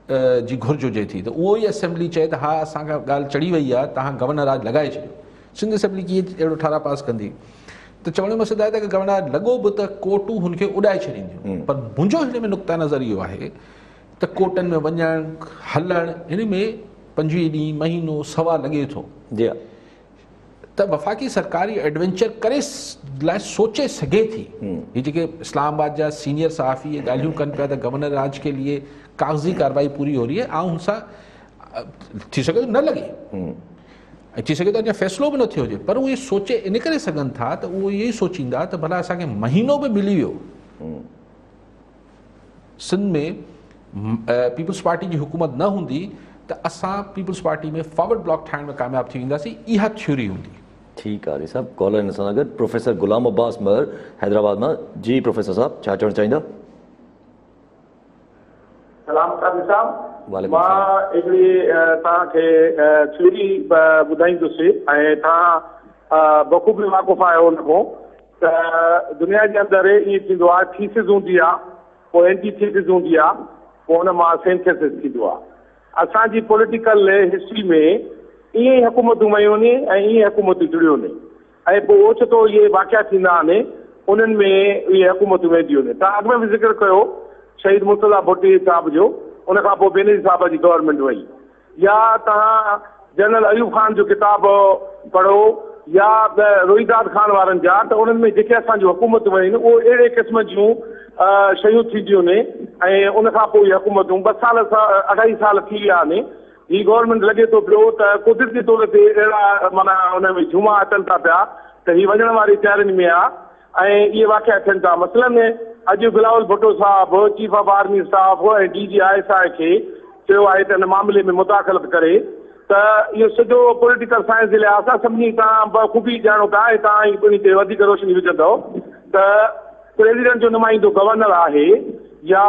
[SPEAKER 2] जी घुर्ज हुजे थी, त उहो ई असेंबली चए त हा असांखां ॻाल्हि चढ़ी वई आहे, तव्हां गवर्नर राज लॻाए छॾियो। सिंध असेंबली कीअं अहिड़ो 18 पास कंदी? त चवण जो मक़सदु आहे त गवर्नर राज लॻो बि त कोर्टूं हुनखे उॾाए छॾींदियूं, पर मुंहिंजो हिन में नुक़्ता नज़र इहो आहे त कोर्टनि में वञणु हलणु हिन में 25 ॾींहं महीनो सवा लॻे थो।
[SPEAKER 1] जी हा,
[SPEAKER 2] त वफ़ाक़ी सरकारी एडवेंचर करे लाइ सोचे सघे थी। ये जेके इस्लामाबाद जा सीनियर सहाफ़ी ये ॻाल्हियूं कनि पिया त गवर्नर राज के लिए कागज़ी कार्रवाई पूरी हो रही है, ऐं हुनसां थी सघे न लॻे ऐं थी सघे त अञा फ़ैसिलो बि न थियो हुजे, पर उहे सोचे इन करे सघनि था त उहो इहो ई सोचींदा त भला असांखे महीनो बि मिली वियो, सिंध में पीपल्स पार्टी जी हुकूमत न हूंदी त असां पीपल्स पार्टी में फॉरवर्ड ब्लॉक ठाहिण में कामयाबु थी वेंदासीं, इहा थ्योरी हूंदी।
[SPEAKER 1] ठीकु आहे साहब। कॉलर हिन सां गॾु प्रोफेसर गुलाम अब्बास महर हैदराबाद मां। जी प्रोफेसर साहब, छा चवणु चाहींदा?
[SPEAKER 7] सलाम साहब,
[SPEAKER 1] वालेकुम
[SPEAKER 7] मां हिकिड़ी तव्हांखे थ्योरी ॿुधाईंदुसि ऐं तव्हां बख़ूबी वाक़ुफ़ु आहियो हुन खां त दुनिया जे अंदरि ईअं थींदो आहे, थीसिस हूंदी आहे, पोइ एंटीथीसिस हूंदी आहे, पोइ हुन मां सिंथेसिस थींदो आहे। असांजी पॉलिटिकल हिस्ट्री में ईअं ई हुकूमतूं वयूं आहिनि ऐं ईअं हुकूमतूं जुड़ियूं आहिनि, ऐं पोइ ओचितो इहे वाक़िया थींदा आहिनि, उन्हनि में इहे हुकूमतूं वेंदियूं आहिनि। तव्हां अॻु में बि ज़िक्र कयो शहीद मुर्तज़ा भुट्टी साहब जो, उनखां पोइ बेनज़ीर साहब जी गवर्नमेंट वई, या तव्हां जनरल अयूब ख़ान जो किताबु पढ़ो या रोहिदाद ख़ान वारनि जा, त उन्हनि में जेके असांजूं हुकूमतूं वयूं आहिनि उहे अहिड़े क़िस्म जूं शयूं थींदियूं आहिनि, ऐं उनखां पोइ इहे हुकूमतूं 2 साल 2.5 साल थी विया आहिनि। हीअ गवर्नमेंट लॻे थो पियो त कुदरती तौर ते अहिड़ा माना हुन में जुमा अचनि था पिया त हीअ वञण वारी तयारियुनि में आहे ऐं इहे वाक़िया थियनि था। मसइलनि अॼु बिलावल भुट्टो साहब चीफ ऑफ आर्मी स्टाफ ऐं DG ISI खे चयो आहे त हिन मामले में मुदाख़लत करे, त इहो सॼो पॉलिटिकल साइंस जे लिहाज़ सां सभिनी तव्हां बख़ूबी ॼाणो था ऐं तव्हां इन ते वधीक रोशनी विझंदव त प्रेसिडेंट जो नुमाइंदो गवर्नर आहे या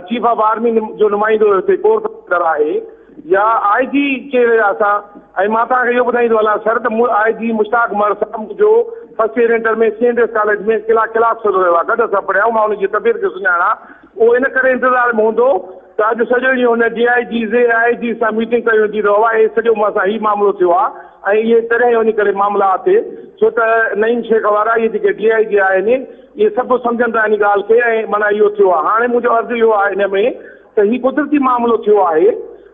[SPEAKER 7] चीफ ऑफ आर्मी जो नुमाइंदो हिते कोर कमांडर आहे या IG जे लिहाज़ सां। ऐं मां तव्हांखे इहो ॿुधाईंदो हलां सर त IG मुश्ताक उमर साहब जो फर्स्ट ईयर इंटर में CNDS कॉलेज में क्लास छॾो रहियो आहे, गॾु असां पढ़िया, मां हुनजी तबियत खे सुञाणा, उहो इन करे इंतज़ार में हूंदो त अॼु सॼो ॾींहुं हुन DIG AIG सां मीटिंग कई वेंदी रहो आहे, सॼो असां हीउ मामिलो थियो आहे ऐं इहे तॾहिं वञी करे मामला थिए, छो त नईं शेख वारा इहे जेके DIG आहिनि इहे सभु सम्झनि था इन ॻाल्हि खे, ऐं माना इहो थियो आहे। हाणे मुंहिंजो अर्ज़ु इहो आहे हिन में त हीउ कुदरती मामिलो थियो आहे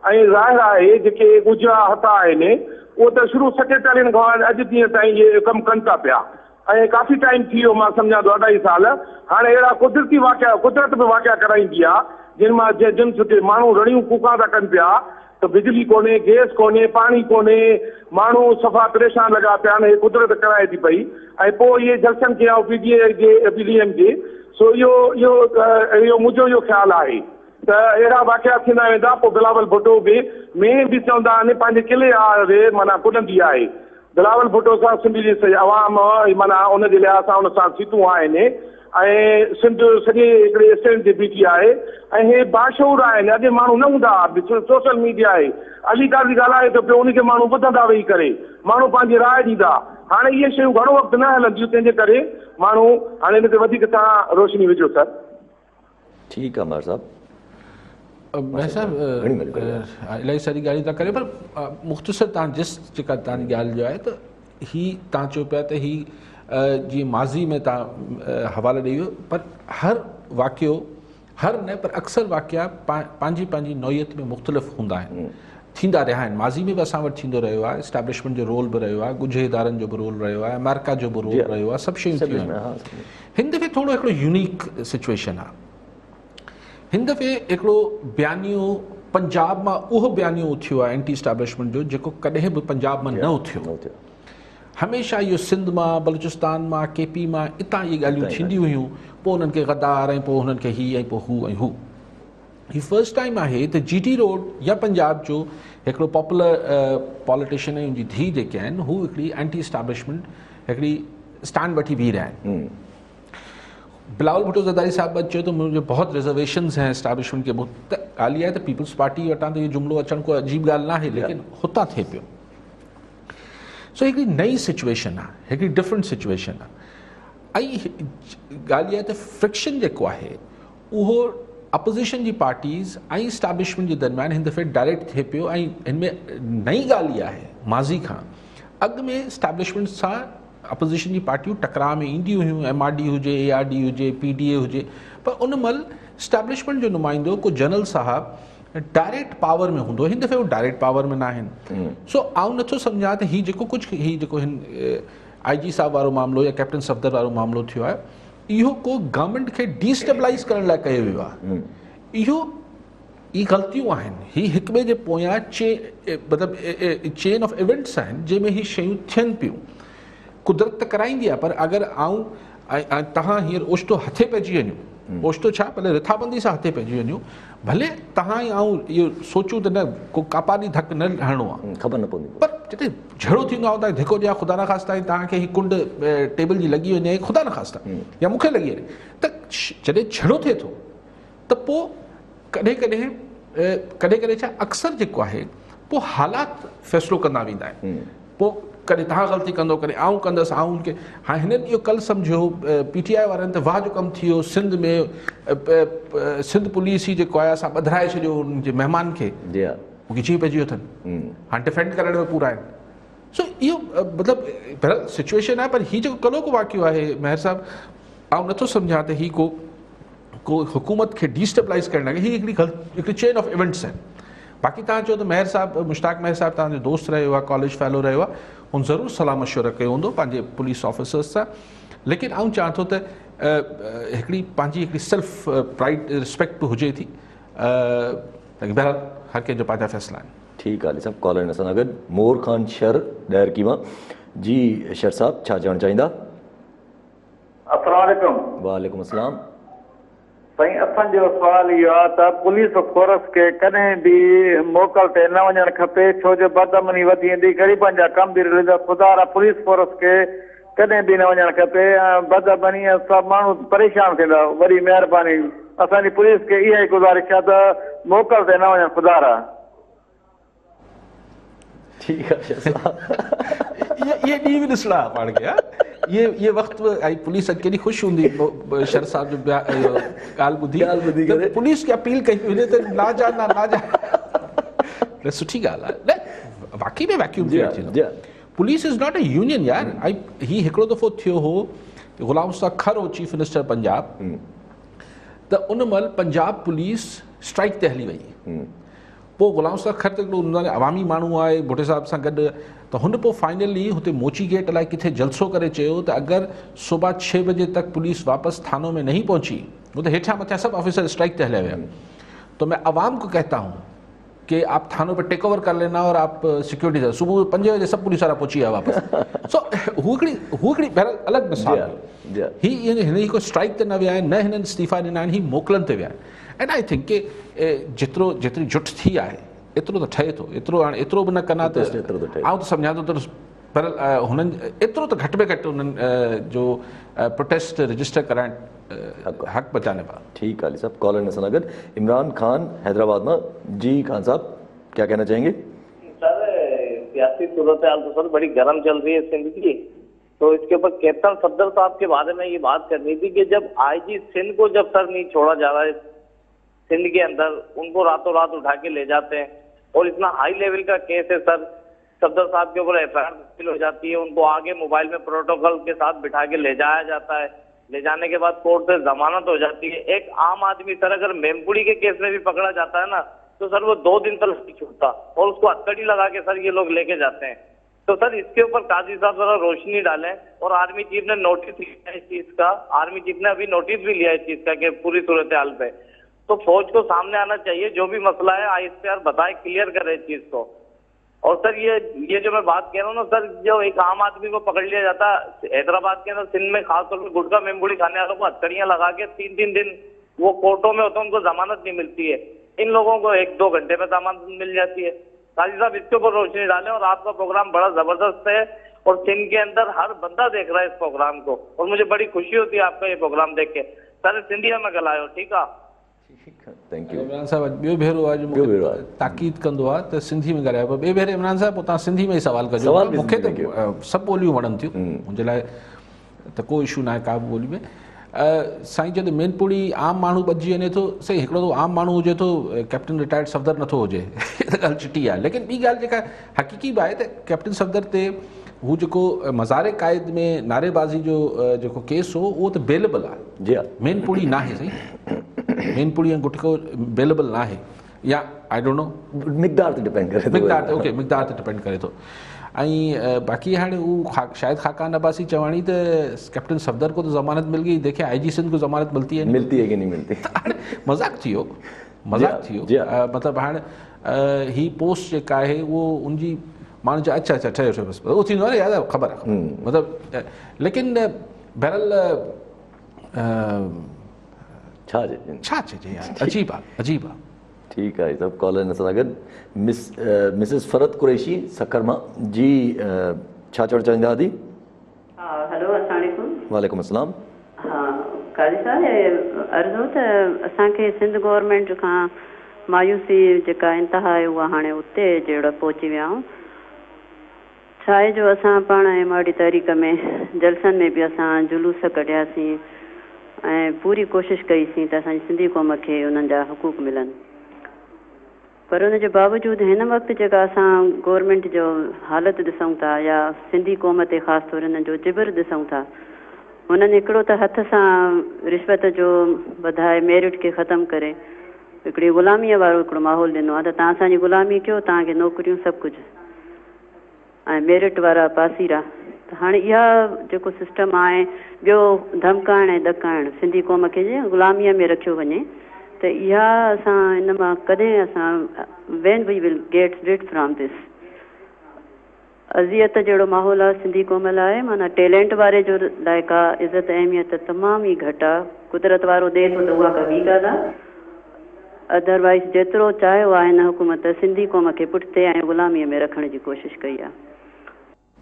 [SPEAKER 7] ऐं ज़ाहिर आहे जेके ॻुझा हथ आहिनि उहो त शुरू 47 खां अॼु ॾींहं ताईं इहे कमु कनि था पिया ऐं काफ़ी टाइम थी वियो मां सम्झां थो 2.5 साल। हाणे अहिड़ा कुदरती वाक़िया कुदरत बि वाक़िया कराईंदी आहे जिन मां जिन सुठे माण्हू रड़ियूं कूका था कनि पिया त बिजली कोन्हे, गैस कोन्हे, पाणी कोन्हे, माण्हू सफ़ा परेशान लॻा पिया आहिनि, कुदरत कराए थी पई ऐं पोइ इहे जलसन कया PDM जे। सो इहो मुंहिंजो इहो ख़्यालु आहे त अहिड़ा वाक़िया थींदा वेंदा। पोइ बिलावल भुट्टो बि में बि चवंदा आहिनि पंहिंजे किले आहे माना कुॾंदी आहे। बिलावल भुट्टो सां सिंध जी सॼी आवाम माना उनजे लिहाज़ सां उन सां सीटूं आहिनि ऐं सिंध सॼे हिकिड़े स्टैंड ते बीठी आहे ऐं हे बाशऊर आहिनि। अॻे माण्हू न हूंदा, सोशल मीडिया आहे, अली काज़ी ॻाल्हाए थो पियो उनखे माण्हू ॿुधंदा वेही करे, माण्हू पंहिंजी राय ॾींदा। हाणे इहे शयूं घणो वक़्तु न हलंदियूं, तंहिंजे करे माण्हू हाणे हिन ते वधीक तव्हां रोशनी विझो सर।
[SPEAKER 1] ठीकु आहे मार साहब।
[SPEAKER 2] मैं साहब इलाही सारी ॻाल्हियूं था करे, पर मुख़्तसर तव्हां जेका तव्हांजी ॻाल्हि जो आहे त हीअ तव्हां चयो पिया त हीअ जीअं माज़ी में तव्हां हवाला ॾेई वियो, पर हर वाक़ियो हर न पर अक्सर वाक़िया पंहिंजी पंहिंजी नौइयत में मुख़्तलिफ़ हूंदा आहिनि, थींदा रहिया आहिनि। माज़ी में बि असां वटि थींदो रहियो आहे, इस्टेब्लिशमेंट जो रोल बि रहियो आहे, ॻुझे इदारनि जो बि रोल रहियो आहे, अमेरिका जो बि रोल रहियो आहे, सभु शयूं थियूं आहिनि। हिन दफ़े थोरो हिकिड़ो यूनिक सिचुएशन आहे। हिन दफ़े हिकिड़ो बयानियो पंजाब मां उहो बयानियो उथियो आहे एंटी इस्टेब्लिशमेंट जो जेको कॾहिं बि पंजाब मां न उथियो। हमेशह इहो सिंध मां, बलूचिस्तान मां, KP मां इतां इहे ॻाल्हियूं थींदियूं हुयूं, पोइ उन्हनि खे गद्दार ऐं पोइ हुननि खे हीअ ऐं पोइ हू ऐं हू। हीअ फर्स्ट टाइम आहे त GT रोड या पंजाब जो हिकिड़ो पॉपुलर पॉलिटिशियन ऐं उनजी धीउ जेके आहिनि हू हिकिड़ी एंटी इस्टेब्लिशमेंट हिकिड़ी स्टैंड वठी बीह रहिया आहिनि। बिलावल भुट्टो ज़रदारी साहब चयो त मुझे बहुत रिजर्वेशंस हैं इस्टेब्लिशमेंट के। त ॻाल्हि आहे त पीपल्स पार्टी वटां त इहो जुमिलो अचणु कोई अजीब ॻाल्हि न आहे, लेकिन हुतां थिए पियो। सो हिकिड़ी नई सिचुएशन आहे, हिकिड़ी डिफरेंट सिचुएशन आहे। ऐं ॻाल्हि इहा त फ्रिक्शन जेको आहे उहो अपोज़िशन जी पार्टीज़ ऐं इस्टेब्लिशमेंट जे दरमियान हिन दफ़े डायरेक्ट थिए पियो। ऐं हिन में नई ॻाल्हि इहा आहे, माज़ी खां अॻु में इस्टेब्लिशमेंट सां अपोज़िशन जी पार्टियूं टकराव में ईंदियूं हुयूं, MRD हुजे, ARD हुजे, PDA हुजे, पर उन महिल इस्टेब्लिशमेंट जो नुमाइंदो को जनरल साहब डायरेक्ट पावर में हूंदो। हिन दफ़े उहो डायरेक्ट पावर में न आहिनि। सो आउं नथो सम्झां त हीउ जेको कुझु हीउ जेको हिन IG साहब वारो मामिलो या कैप्टन सफ़दर वारो मामिलो थियो आहे, इहो को गवर्नमेंट खे डिस्टेबलाइज़ करण लाइ कयो वियो आहे। इहे ग़लतियूं आहिनि, हीअ हिक ॿिए जे पोयां मतिलबु चेन ऑफ इवेंट्स आहिनि जंहिंमें हीअ शयूं थियनि पियूं। कुदरत त कराईंदी आहे, पर अगरि आऊं तव्हां हींअर ओचितो हथे पइजी वञूं, ओचितो छा भले रिथाबंदी सां हथे पइजी वञूं, भले तव्हां ऐं आऊं इहो सोचूं त न को कापानी धक न हणिणो आहे,
[SPEAKER 1] ख़बर न पवंदी,
[SPEAKER 2] पर जॾहिं झड़ो थींदो आहे त धिको ॾिया ख़ुदा न ख़ास्ता तव्हांखे हीअ कुंड टेबल जी लॻी वञे, ख़ुदा न ख़ास्ता या मूंखे लॻी वञे, त जॾहिं झड़ो थिए थो त पोइ कॾहिं कॾहिं छा अक्सर जेको आहे पोइ हालात फ़ैसिलो कंदा वेंदा आहिनि। पोइ कॾहिं तव्हां ग़लती कंदो, कॾहिं आऊं कंदसि, आऊं उनखे हाणे हिननि इहो कल्ह सम्झो PTI वारनि त वाह जो कमु थी वियो, सिंध में सिंध पुलिस ई जेको आहे असां ॿधाए छॾियो उनजे महिमान खे, मूंखे चई पइजी वियो अथनि, हाणे डिफेंड करण में पूरा आहिनि। सो इहो मतिलबु पर सिचुएशन आहे, पर हीउ जेको कलो को वाक़ियो आहे मेहर साहब, आऊं नथो सम्झां त हीउ को हुकूमत खे डिस्टेबलाइज़ करण लाइ हीअ हिकिड़ी चेन ऑफ इवेंट्स आहिनि। बाक़ी तव्हां चयो त मेहर साहब, मुश्ताक मेहर साहब तव्हांजो दोस्त रहियो आहे, कॉलेज फेलो रहियो आहे, हुन ज़रूरु सलाह मशवरा कयो हूंदो पंहिंजे पुलिस ऑफिसर्स सां, लेकिन आऊं चाहियां थो त हिकिड़ी पंहिंजी हिकिड़ी सेल्फ प्राइड रिस्पेक्ट बि हुजे थी। बहरहाल हर कंहिंजो पंहिंजा फ़ैसिला आहिनि।
[SPEAKER 1] ठीकु आहे साहब, कॉलर असां सां गॾु मोर ख़ान शर ॾैरकी मां। जी शर साहब, छा चवणु चाहींदा?
[SPEAKER 5] अस्सलाम वालेकुम।
[SPEAKER 1] वालेकुम अस्सलाम।
[SPEAKER 5] साईं, असांजो सुवाल इहो आहे त पुलिस फोर्स खे कॾहिं बि मोकल ते न वञणु खपे, छो जो बदअमनी वधी वेंदी, ग़रीबनि जा कम बि रहिंदा। ख़ुदा पुलिस फोर्स खे कॾहिं बि न वञणु खपे, ऐं बदअमनी सभु माण्हू परेशान थींदा। वॾी महिरबानी, असांजी पुलिस खे इहा ई गुज़ारिश आहे त मोकल ते न वञणु ख़ुदा।
[SPEAKER 1] ठीकु आहे,
[SPEAKER 2] ये ॾींहुं बि ॾिसणा पाण खे, ये वक़्तु ऐं पुलिस केॾी ख़ुशि हूंदी शर साहब जो ॻाल्हि ॿुधी करे पुलिस खे अपील कई वञे त लाजा न लाजा, सुठी ॻाल्हि आहे न, वाक़ई में वैक्यूम थींदो। Police is not a union यार। ऐं हीउ हिकिड़ो दफ़ो थियो हो, ग़ुलाम मुस्तफ़ा खर हो चीफ मिनिस्टर पंजाब, त उन महिल पंजाब पुलिस स्ट्राइक ते हली वई। पोइ गुलाम उस्ताद ख़ैर त हिकिड़ो हुन अवामी माण्हू आहे भुटे साहिब सां गॾु, त हुन पोइ फाइनली हुते मोची गेट अलाए किथे जलसो करे चयो त अगरि सुबुह 6 बजे तक पुलिस वापस थानों में नहीं पहुंची, वो तो हेठा मथिया सब ऑफिसर स्ट्राइक ते हलिया विया, तो मैं अवाम को कहता हूँ कि आप थानों पर टेक ओवर कर लेना और आप सिक्योरिटी दे, सुबह 5 बजे सब पुलिस वारा पहुची विया वापसि। सो हू हिकिड़ी बहरहाल अलॻि मिसाल हिन को स्ट्राइक ते न विया आहिनि, न हिननि इस्तीफ़ा ॾिना आहिनि, ही मोकलनि ते विया आहिनि। एंड आई थिंक कि जेतिरी जुट थी आहे एतिरो त ठहे थो, एतिरो हाणे एतिरो बि न कना त आउं त सम्झां थो त पर हुननि एतिरो त घटि में घटि उन्हनि जो प्रोटेस्ट रजिस्टर कराइणु हक़ बचाने पा।
[SPEAKER 1] ठीक है साहब, कॉलर ने सुना कर इमरान खान हैदराबाद में। जी खान साहब क्या कहना चाहेंगे?
[SPEAKER 9] सर सियासी सूरत हाल तो सर बड़ी गर्म चल रही है सिंध की, तो इसके ऊपर कैप्टन सफदर साहब के बारे में ये बात करनी थी कि जब आईजी सिंध को जब सर नहीं छोड़ा जा रहा है सिंध के अंदर, उनको रातों रात उठा के ले जाते हैं और इतना हाई लेवल का केस है सर, सफदर साहब के ऊपर एफआईआर दाखिल हो जाती है, उनको आगे मोबाइल में प्रोटोकॉल के साथ बिठा के ले जाया जाता है, ले जाने के बाद कोर्ट से जमानत हो जाती है। एक आम आदमी सर अगर मेमपुरी के केस में भी पकड़ा जाता है ना, तो सर वो 2 दिन तक नहीं छूटता और उसको हथकड़ी लगा के सर ये लोग लेके जाते हैं। तो सर इसके ऊपर काजी साहब जरा रोशनी डालें, और आर्मी चीफ ने नोटिस लिया इस चीज का, आर्मी चीफ ने अभी नोटिस भी लिया इस चीज का कि पूरी सूरत हाल पे, तो फौज को सामने आना चाहिए, जो भी मसला है आईएसपीआर बताए, क्लियर करे इस चीज को। और सर ये जो मैं बात कह रहा हूँ ना सर, जो एक आम आदमी को पकड़ लिया जाता हैदराबाद के अंदर, सिंध में खासतौर पर गुटखा मेमबुड़ी खाने वालों को हथकड़ियां लगा के 3-3 दिन वो कोर्टों में होते हैं, उनको जमानत नहीं मिलती है, इन लोगों को 1-2 घंटे में जमानत मिल जाती है। काजी साहब इसके ऊपर रोशनी डालें, और आपका प्रोग्राम बड़ा जबरदस्त है और सिंध के अंदर हर बंदा देख रहा है इस प्रोग्राम को, और मुझे बड़ी खुशी होती है आपका ये प्रोग्राम देख के। सर सिंधिया में ॻाल्हायो, ठीक है?
[SPEAKER 1] थैंक यू
[SPEAKER 2] इमरान साहब ॿियो भेरो आहे जो मूंखे ताक़ीद कंदो आहे त सिंधी में ॻाल्हायो, ॿिए भेरे इमरान साहब तव्हां सिंधी में ई सवाल कजो। मूंखे त सभु ॿोलियूं वणनि थियूं, मुंहिंजे लाइ त को इशू न आहे का बि ॿोली में। साईं जॾहिं मेनपुरी आम माण्हू ॿधिजी वञे थो, सही हिकिड़ो त आम माण्हू हुजे थो, कैप्टन रिटायर्ड सफदर नथो हुजे, त ॻाल्हि चिटी आहे। लेकिन ॿी ॻाल्हि जेका हक़ीक़ी बि आहे त कैप्टन सफदर ते हू जेको मज़ारे क़ाइद में नारेबाज़ी जो जेको केस हो उहो त बेलेबल आहे।
[SPEAKER 1] जी हा,
[SPEAKER 2] मेनपुरी न आहे साईं, मेनपुरी ऐं गुटको बेलेबल न आहे, या आई डोंट नो
[SPEAKER 1] मिक़दार ते डिपेंड करे,
[SPEAKER 2] मिक़दार ओके मिक़दार ते डिपेंड करे थो। ऐं बाक़ी हाणे हू शायद खाकान अब्बासी चवाणी त कैप्टन सफदर को तो जमानत मिल गई, देखे आईजी सिंध को जमानत मिलती है
[SPEAKER 1] कि नहीं मिलती।
[SPEAKER 2] हाणे मज़ाक थी वियो, मज़ाक थी वियो, मतिलबु हाणे ही पोस्ट जेका आहे उहो उनजी माण्हू चए अच्छा अच्छा ठहियो बसि उहो थींदो आहे यार, ख़बर आहे मतिलबु, लेकिन बहरहाल छा चइजे यार, अजीब आहे, अजीब आहे।
[SPEAKER 1] ठीक है सब, कॉलर ने सां गॾु मिसिस फरत कुरैशी सखर मां। जी छा चवणु चाहींदा आदि?
[SPEAKER 10] हा हेलो, अस्सलाम वालेकुम।
[SPEAKER 1] वालेकुम अस्सलाम।
[SPEAKER 10] हा काजी साहब, अर्ज़ु त असांखे सिंध गवर्नमेंट खां मायूसी जेका इंतिहा आहे उहा हाणे उते जहिड़ो पहुची विया आहियूं। छा आहे जो असां पाण माड़ी तारीख़ में जलसनि में बि असां जुलूस कढियासीं ऐं पूरी कोशिशि कईसीं त असांजी सिंधी क़ौम खे उन्हनि जा हुक़ूक़ मिलनि, पर उनजे बावजूदि हिन वक़्तु जेका असां गवर्नमेंट जो हालति ॾिसूं था या सिंधी क़ौम ते ख़ासि तौर हिननि जो जिबर ॾिसूं था, हुननि हिकिड़ो त हथ सां रिश्वत जो वधाए मेरिट खे ख़तमु करे हिकिड़ी ग़ुलामीअ वारो हिकिड़ो माहौल ॾिनो आहे त तव्हां असांजी ग़ुलामी कयो, तव्हांखे नौकरियूं सभु कुझु ऐं मेरिट वारा पासीरा। त हाणे इहा जेको सिस्टम आहे, ॿियो धमकाइण ऐं ॾकाइण सिंधी क़ौम खे जीअं ग़ुलामीअ में रखियो वञे, त इहा असां इन मां कॾहिं असां when we will get rid from this. अज़ियत जहिड़ो माहौल आहे सिंधी क़ौम लाइ, माना टैलेंट वारे जो लाइ का इज़त अहमियत तमामु ई घटि आहे। कुदरत वारो ॾे थो त उहा का ॿी ॻाल्हि आहे, अदरवाइज़ जेतिरो चाहियो आहे हिन हुकूमत सिंधी क़ौम खे पुठिते ऐं ग़ुलामीअ में रखण जी कोशिशि कई आहे।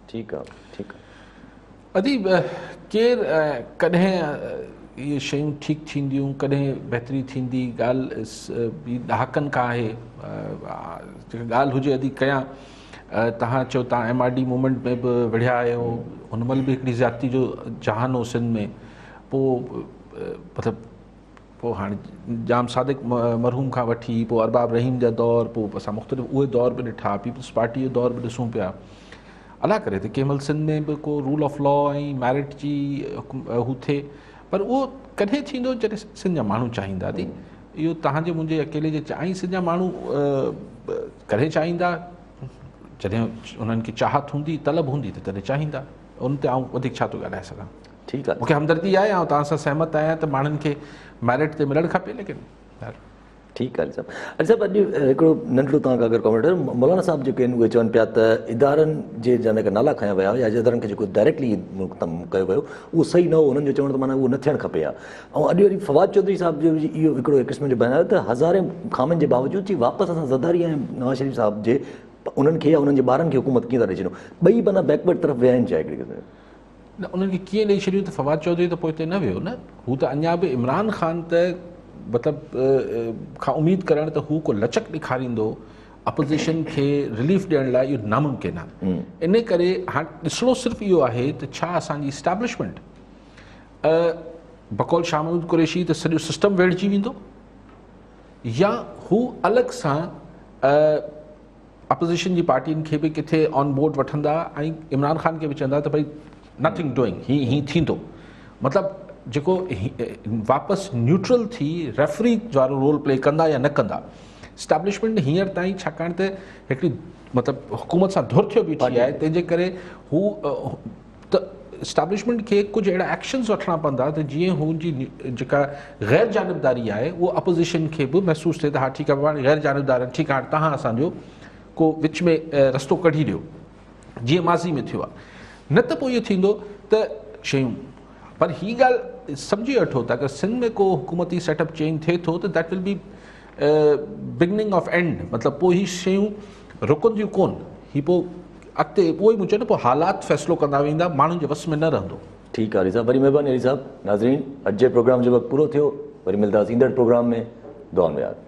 [SPEAKER 10] ठीकु आहे, ठीकु आहे।
[SPEAKER 2] अदीब केरु कॾहिं इहे शयूं ठीकु थींदियूं, कॾहिं बहितरी थींदी, ॻाल्हि ॾहाकनि खां आहे। जेका ॻाल्हि हुजे अदी कयां, तव्हां चओ तव्हां MRD मूवमेंट में बि विढ़िया आहियो, हुन महिल बि हिकिड़ी ज़्यादती जो जहान हो सिंध में, पोइ मतिलबु पोइ हाणे जाम सादिक मरहूम खां वठी पोइ अरबाब रहीम जा दौर, पोइ असां मुख़्तलिफ़ उहे दौर बि ॾिठा, पीपल्स पार्टी जो दौर बि ॾिसूं पिया। अलाह करे त कंहिं महिल सिंध में बि को रूल ऑफ लॉ ऐं मैरिट जी हू थिए, पर उहो कॾहिं थींदो जॾहिं सिंध जा माण्हू चाहींदा थी। इहो तव्हांजे मुंहिंजे अकेले जे सिंध जा माण्हू करे चाहींदा, जॾहिं उन्हनि खे चाहत हूंदी, तलब हूंदी त तॾहिं चाहींदा। उन ते आउं वधीक छा थो ॻाल्हाए सघां।
[SPEAKER 1] ठीकु आहे,
[SPEAKER 2] मूंखे हमदर्दी आहे, ऐं तव्हां सां सहमत आहियां त माण्हुनि खे मैरिट ते मिलणु खपे, लेकिन
[SPEAKER 1] ठीकु आहे साहब। अच्छा साहब, अॼु हिकिड़ो नंढड़ो तव्हां अगरि कॉमेंट, मौलाना साहब जेके आहिनि उहे चवनि पिया त इदारनि जे जन के नाला खयां विया या इदारनि खे जेको डायरेक्टली कयो वियो उहो सही न हो, हुननि जो चवण त माना उहो न थियणु खपे। ऐं अॼु वरी फवाद चौधरी साहब जो इहो हिकिड़ो क़िस्म जो बयानु आहे त हज़ारे खामनि जे बावजूद जी वापसि असां ज़रदारी ऐं नवाज़ शरीफ़ साहब जे उन्हनि खे या उन्हनि जे ॿारनि खे हुकूमत कीअं था ॾेई छॾूं, ॿई माना बैकवर्ड तरफ़ विया आहिनि। हिकिड़ी क़िस्म
[SPEAKER 2] न, उन्हनि खे कीअं ॾेई छॾियूं त फवाद चौधरी त पोइ हिते न वियो न, हू त अञा बि इमरान ख़ान त मतिलबु खां उमेदु करणु त हू को लचक ॾेखारींदो अपोज़िशन खे रिलीफ ॾियण लाइ, इहो नामुमकिन आहे। इन करे हाणे ॾिसणो सिर्फ़ु इहो आहे त छा असांजी इस्टेब्लिशमेंट बकौल शाह महमूद कुरैशी त सॼो सिस्टम वेड़िजी वेंदो, या हू अलॻि सां अपोज़िशन जी पार्टियुनि खे बि किथे ऑन बोर्ड वठंदा ऐं इमरान ख़ान खे बि चवंदा त भई नथिंग डूइंग, हीअं थींदो, मतिलबु जेको वापसि न्यूट्रल थी रेफरी वारो रोल प्ले कंदा या न कंदा। इस्टेब्लिशमेंट हींअर ताईं, छाकाणि त हिकिड़ी मतिलबु हुकूमत सां धुर थियो बीठी आहे, तंहिंजे करे हू त इस्टेब्लिशमेंट खे कुझु अहिड़ा एक्शन्स वठणा पवंदा त जीअं हुनजी जेका ग़ैर जानबदारी आहे उहो अपोज़िशन खे बि महसूसु थिए त हा ठीकु आहे पाण ग़ैर जानबदार आहिनि, ठीकु आहे हाणे तव्हां असांजो को विच में रस्तो कढी ॾियो, जीअं माज़ी में थियो आहे। न त पोइ इहो थींदो त शयूं, पर हीअ ॻाल्हि सम्झी वठो त अगरि सिंध में को हुकूमती सेटअप चेंज थिए थो त that will be beginning of and, मतिलबु पोइ हीअ शयूं रुकंदियूं कोन, हीअ पोइ अॻिते उहो ई मुंहिंजो न पोइ हालात फ़ैसिलो कंदा वेंदा, माण्हुनि जे वस में न रहंदो। ठीकु आहे अली साहब, वरी महिरबानी अली साहब। नाज़रीन, अॼु जे प्रोग्राम जो वक़्तु पूरो थियो, वरी मिलंदासीं ईंदड़ प्रोग्राम में। दुआ में यादि।